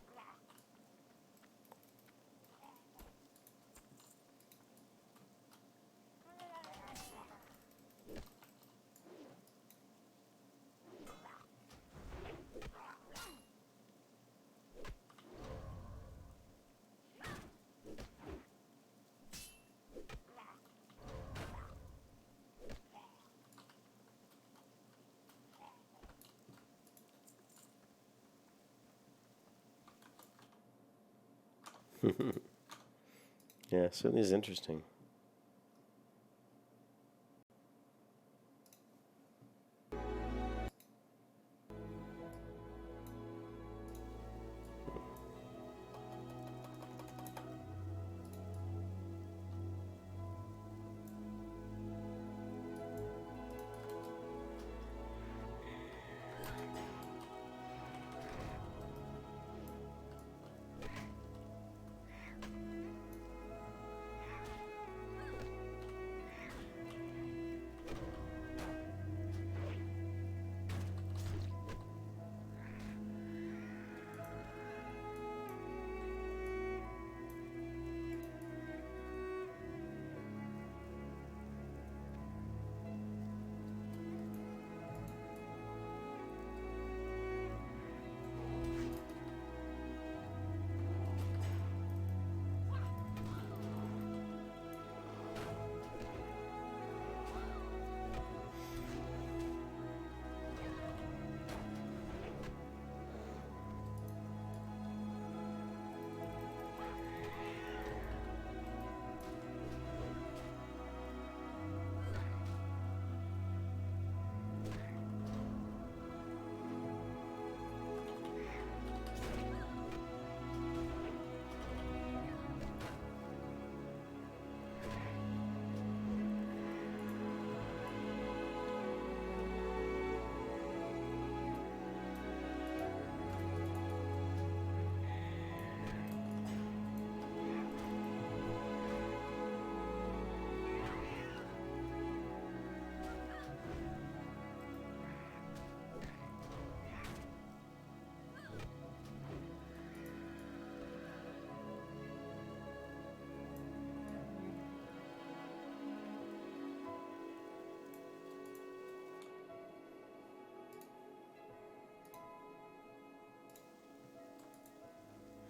Yeah, certainly is interesting.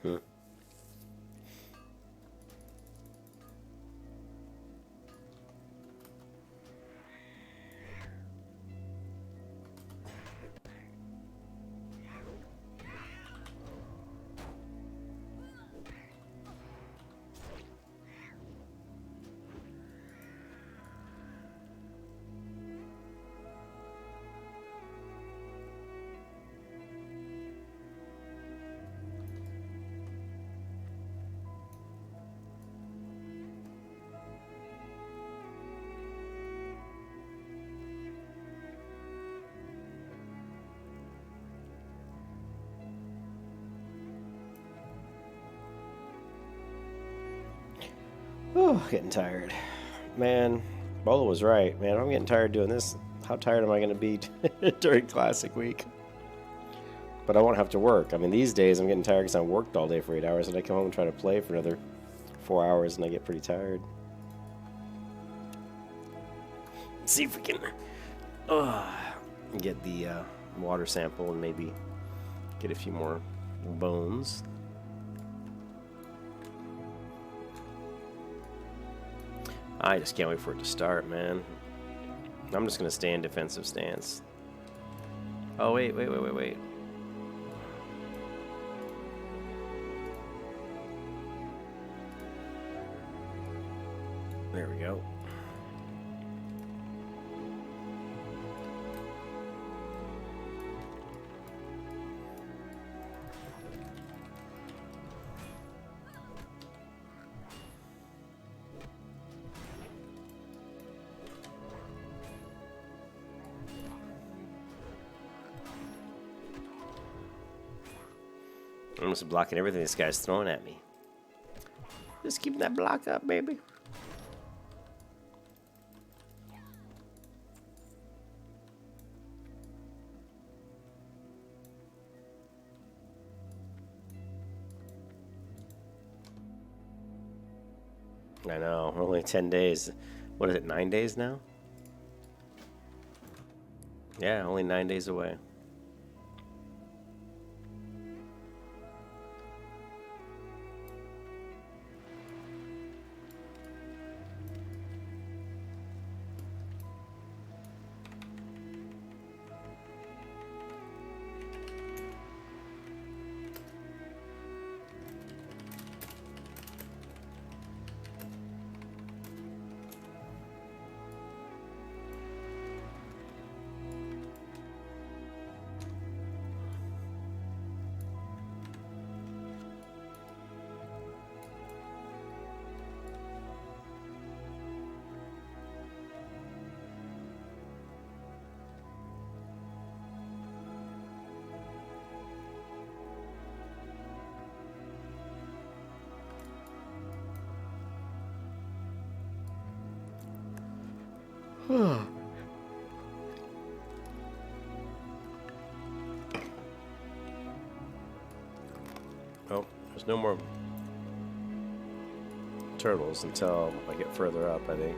Hmm. Getting tired. Man, Bolo was right. Man, I'm getting tired doing this. How tired am I going to be during Classic Week? But I won't have to work. I mean, these days I'm getting tired because I worked all day for 8 hours, and I come home and try to play for another 4 hours, and I get pretty tired. Let's see if we can get the water sample and maybe get a few more bones. I just can't wait for it to start, man. I'm just going to stay in defensive stance. Oh, wait. There we go. I'm just blocking everything this guy's throwing at me. Just keep that block up, baby. I know, only 10 days. What is it, 9 days now? Yeah, only 9 days away. Oh, there's no more turtles until I get further up, I think.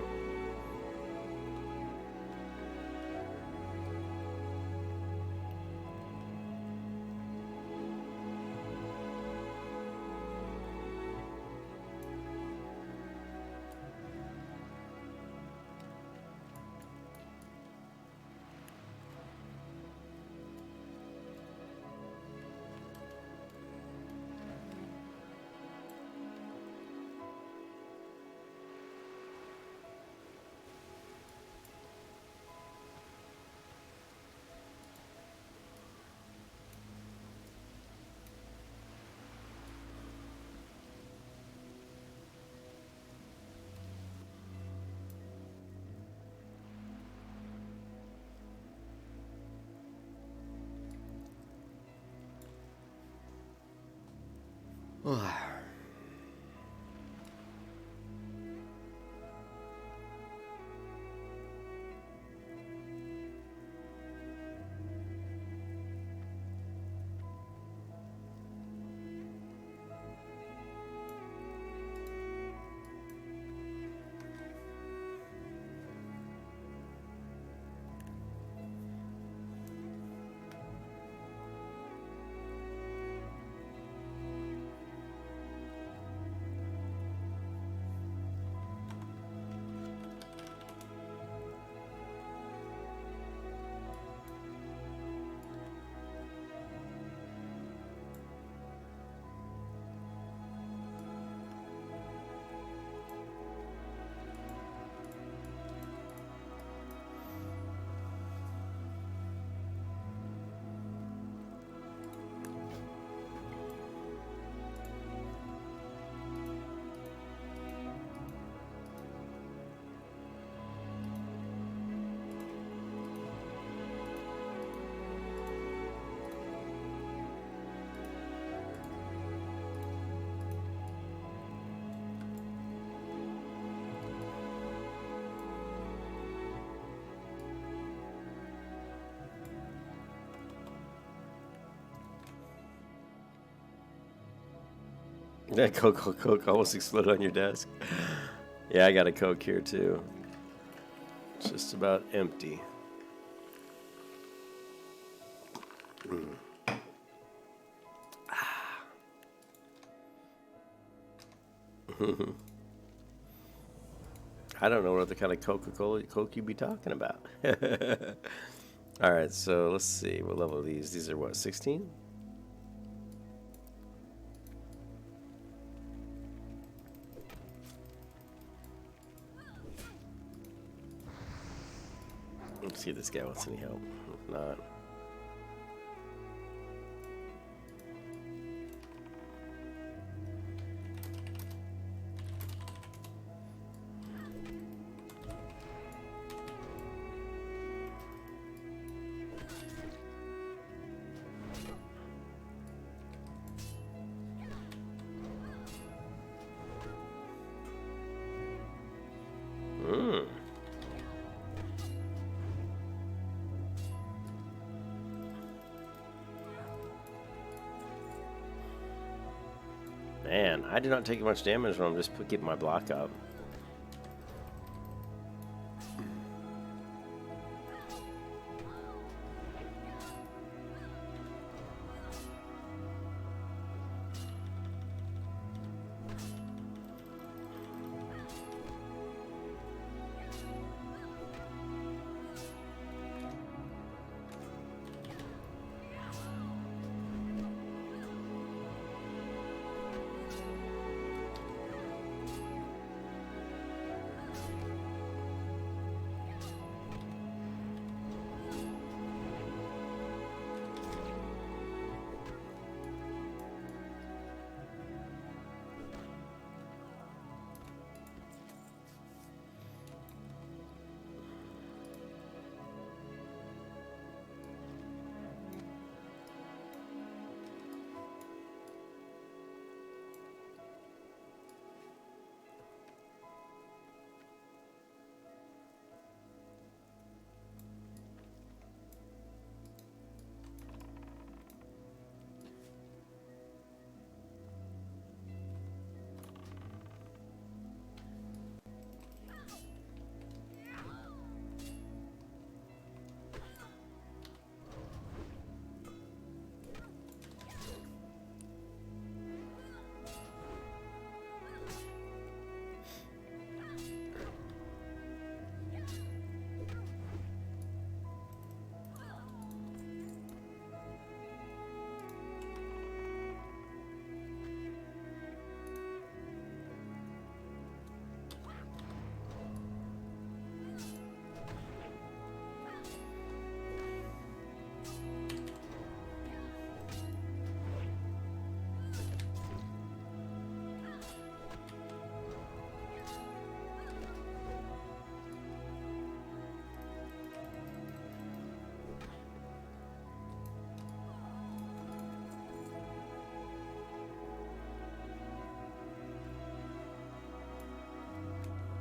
That Coke almost exploded on your desk. Yeah, I got a Coke here too. It's just about empty. I don't know what other kind of Coke you'd be talking about. All right, so let's see. What level are these? These are what, 16? Let's see if this guy wants any help. If not. Man, I did not take much damage when I'm just getting my block up.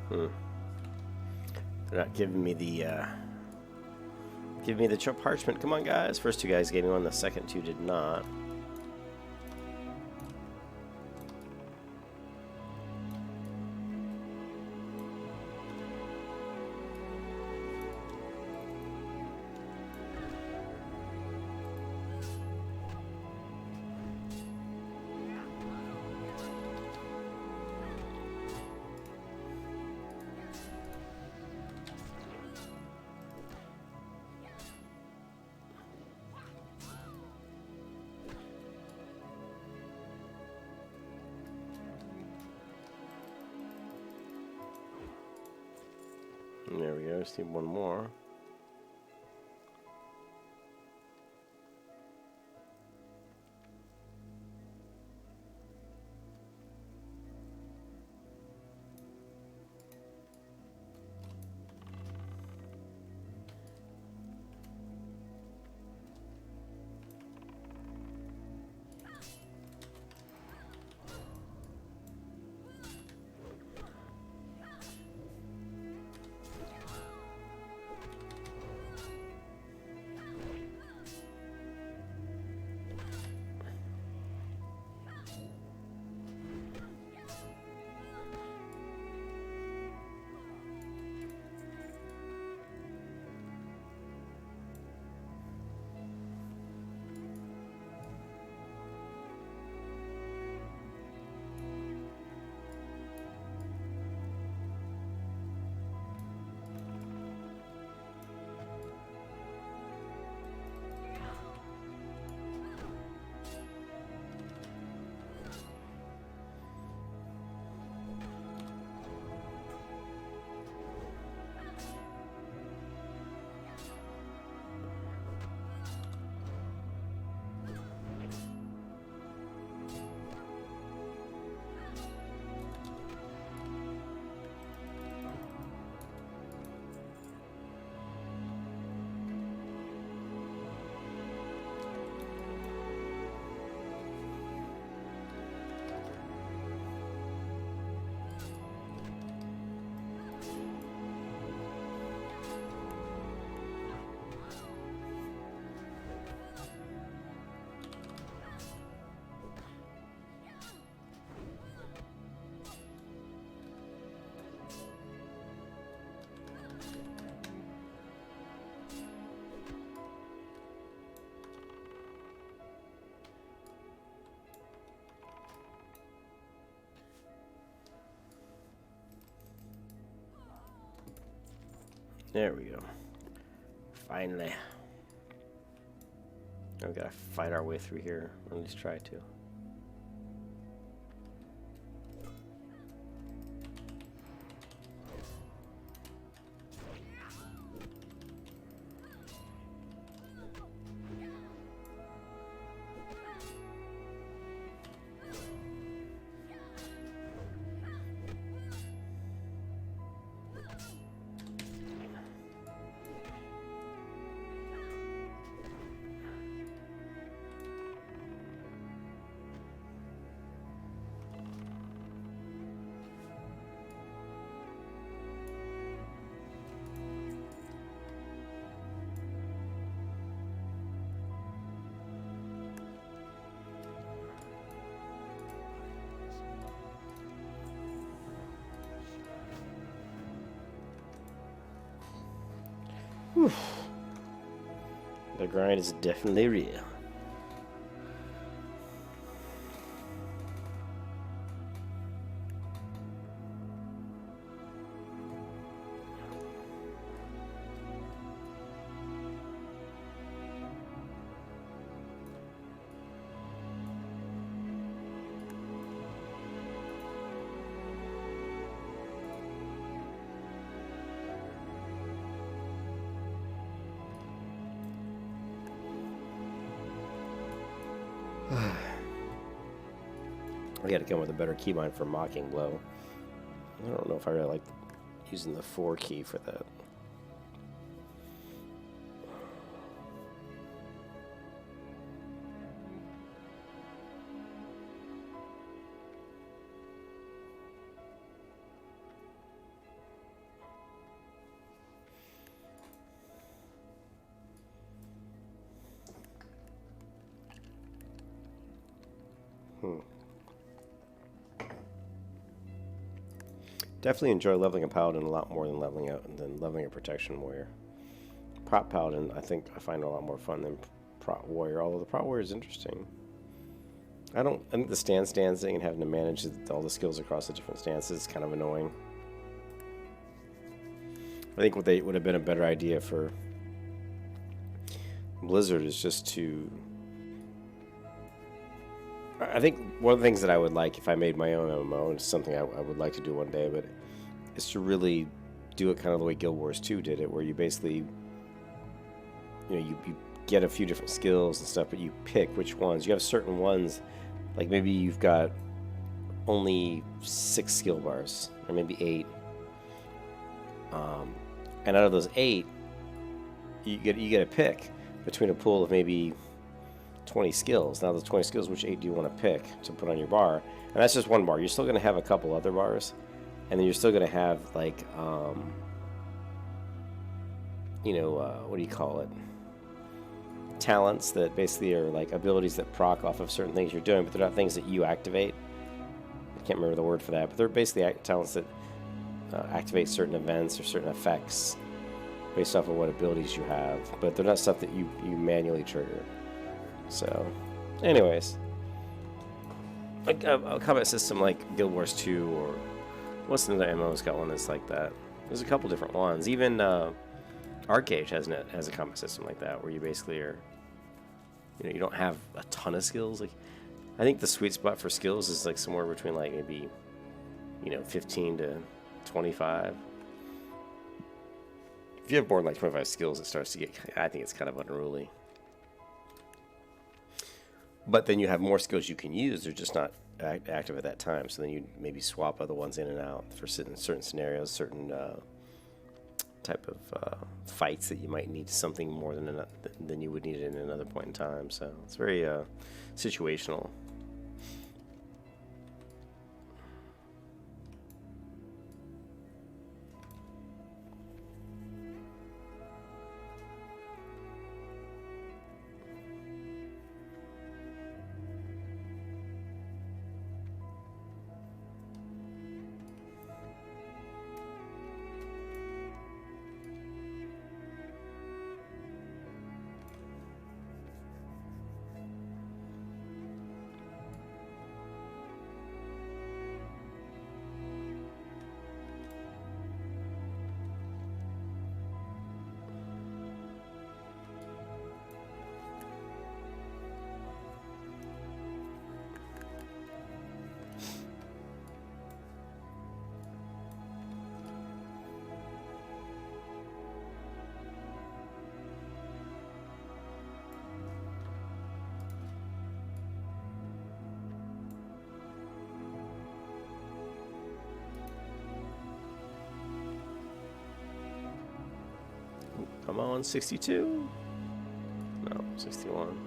They're not giving me the parchment. Come on, guys. First two guys gave me one. The second two did not. There we go. Just need one more. There we go. Finally. Now we gotta fight our way through here. Or at least try to. Whew. The grind is definitely real. I gotta come with a better keybind for Mocking Blow. I don't know if I really like using the 4 key for that. Definitely enjoy leveling a paladin a lot more than leveling a protection warrior. Prot paladin, I find a lot more fun than Prot warrior. Although the Prot warrior is interesting. I think the stance dancing and having to manage all the skills across the different stances is kind of annoying. I think what would have been a better idea for Blizzard is just to. I think one of the things that I would like if I made my own MMO, and it's something I would like to do one day, but is to really do it kind of the way Guild Wars 2 did it, where you basically, you get a few different skills and stuff, but you pick which ones. You have certain ones, like maybe you've got only 6 skill bars, or maybe 8. And out of those 8, you get to pick between a pool of maybe 20 skills. Now, those 20 skills, which 8 do you want to pick to put on your bar? And that's just one bar. You're still going to have a couple other bars, and then you're still going to have, like, what do you call it? Talents that basically are like abilities that proc off of certain things you're doing, but they're not things that you activate. I can't remember the word for that, but they're basically talents that activate certain events or certain effects based off of what abilities you have, but they're not stuff that you manually trigger. So, anyways, like a combat system like Guild Wars 2 or what's another MMO's got one that's like that. There's a couple different ones. Even Arcade has a combat system like that, where you basically are, you don't have a ton of skills. Like, I think the sweet spot for skills is like somewhere between like maybe, 15 to 25. If you have more than like 25 skills, it starts to get, I think it's kind of unruly. But then you have more skills you can use. They're just not active at that time. So then you maybe swap other ones in and out for certain scenarios, certain type of fights that you might need something more than you would need it in another point in time. So it's very situational. 61, 62? No, 61.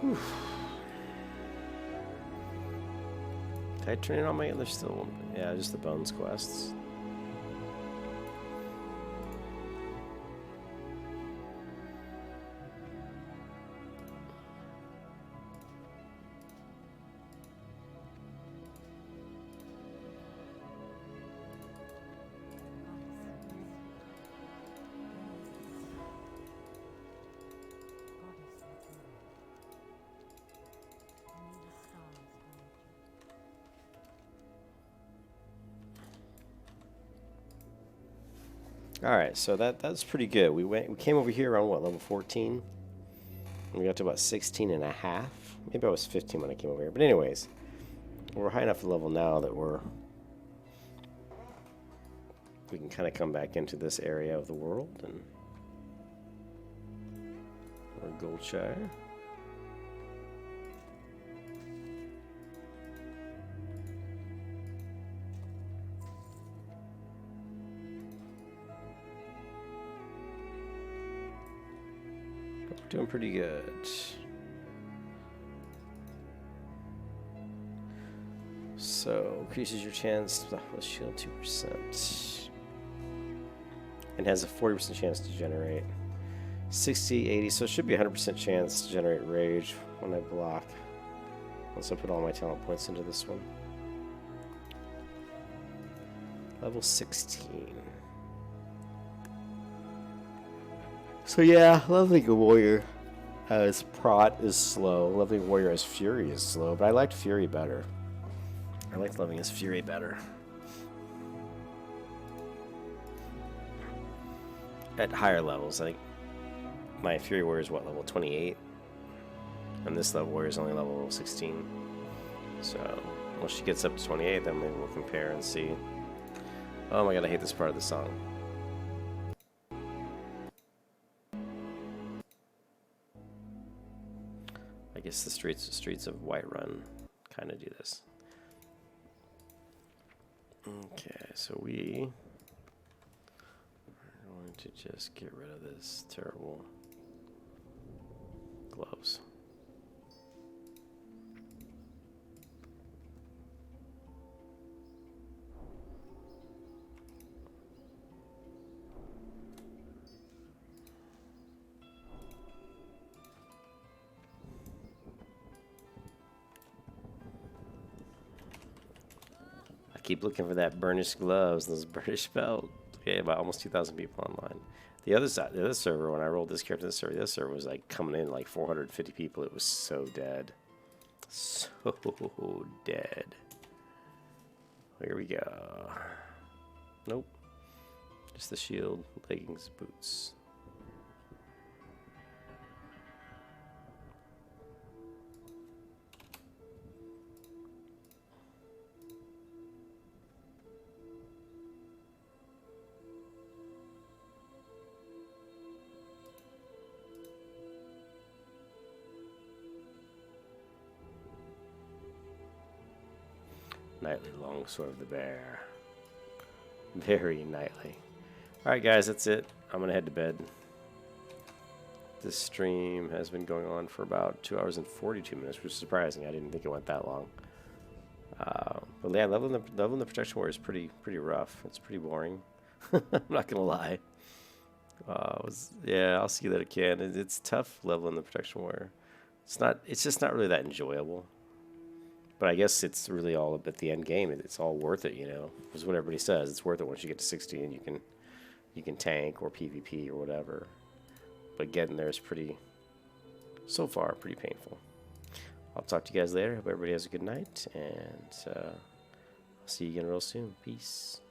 Whew. Did I turn it on my other still? Yeah, just the bones quests. Alright, so that's pretty good. We came over here around what, level 14? And we got to about 16 and a half. Maybe I was 15 when I came over here. But anyways, we're high enough level now that we can kind of come back into this area of the world, and we're Goldshire. Doing pretty good. So, increases your chance with shield 2%. And has a 40% chance to generate. 60, 80, so it should be a 100% chance to generate rage when I block. Once I put all my talent points into this one. Level 16. So yeah, Lovely Warrior as Prot is slow. Lovely Warrior as Fury is slow, but I liked Fury better. I liked Loving as Fury better. At higher levels, I think my Fury Warrior is what, level 28? And this level Warrior is only level 16. So, once she gets up to 28, then maybe we'll compare and see. Oh my god, I hate this part of the song. I guess the streets of Whiterun kind of do this. Okay, so we are going to just get rid of this terrible gloves. Keep looking for that burnished gloves, those burnished belt. Okay, about almost 2,000 people online. The other side, the other server, when I rolled this character, this server was like coming in like 450 people. It was so dead, so dead. Here we go. Nope, just the shield, leggings, boots. Nightly longsword of the bear. Very nightly. Alright guys, that's it. I'm gonna head to bed. This stream has been going on for about 2 hours and 42 minutes, which is surprising. I didn't think it went that long. But yeah, leveling the protection warrior is pretty rough. It's pretty boring. I'm not gonna lie. Yeah, I'll see that again. It's tough leveling the protection warrior. It's not. It's just not really that enjoyable. But I guess it's really all about the end game. It's all worth it, you know. Is what everybody says. It's worth it once you get to 60 and you can tank or PvP or whatever. But getting there is pretty, so far, pretty painful. I'll talk to you guys later. Hope everybody has a good night, and I'll see you again real soon. Peace.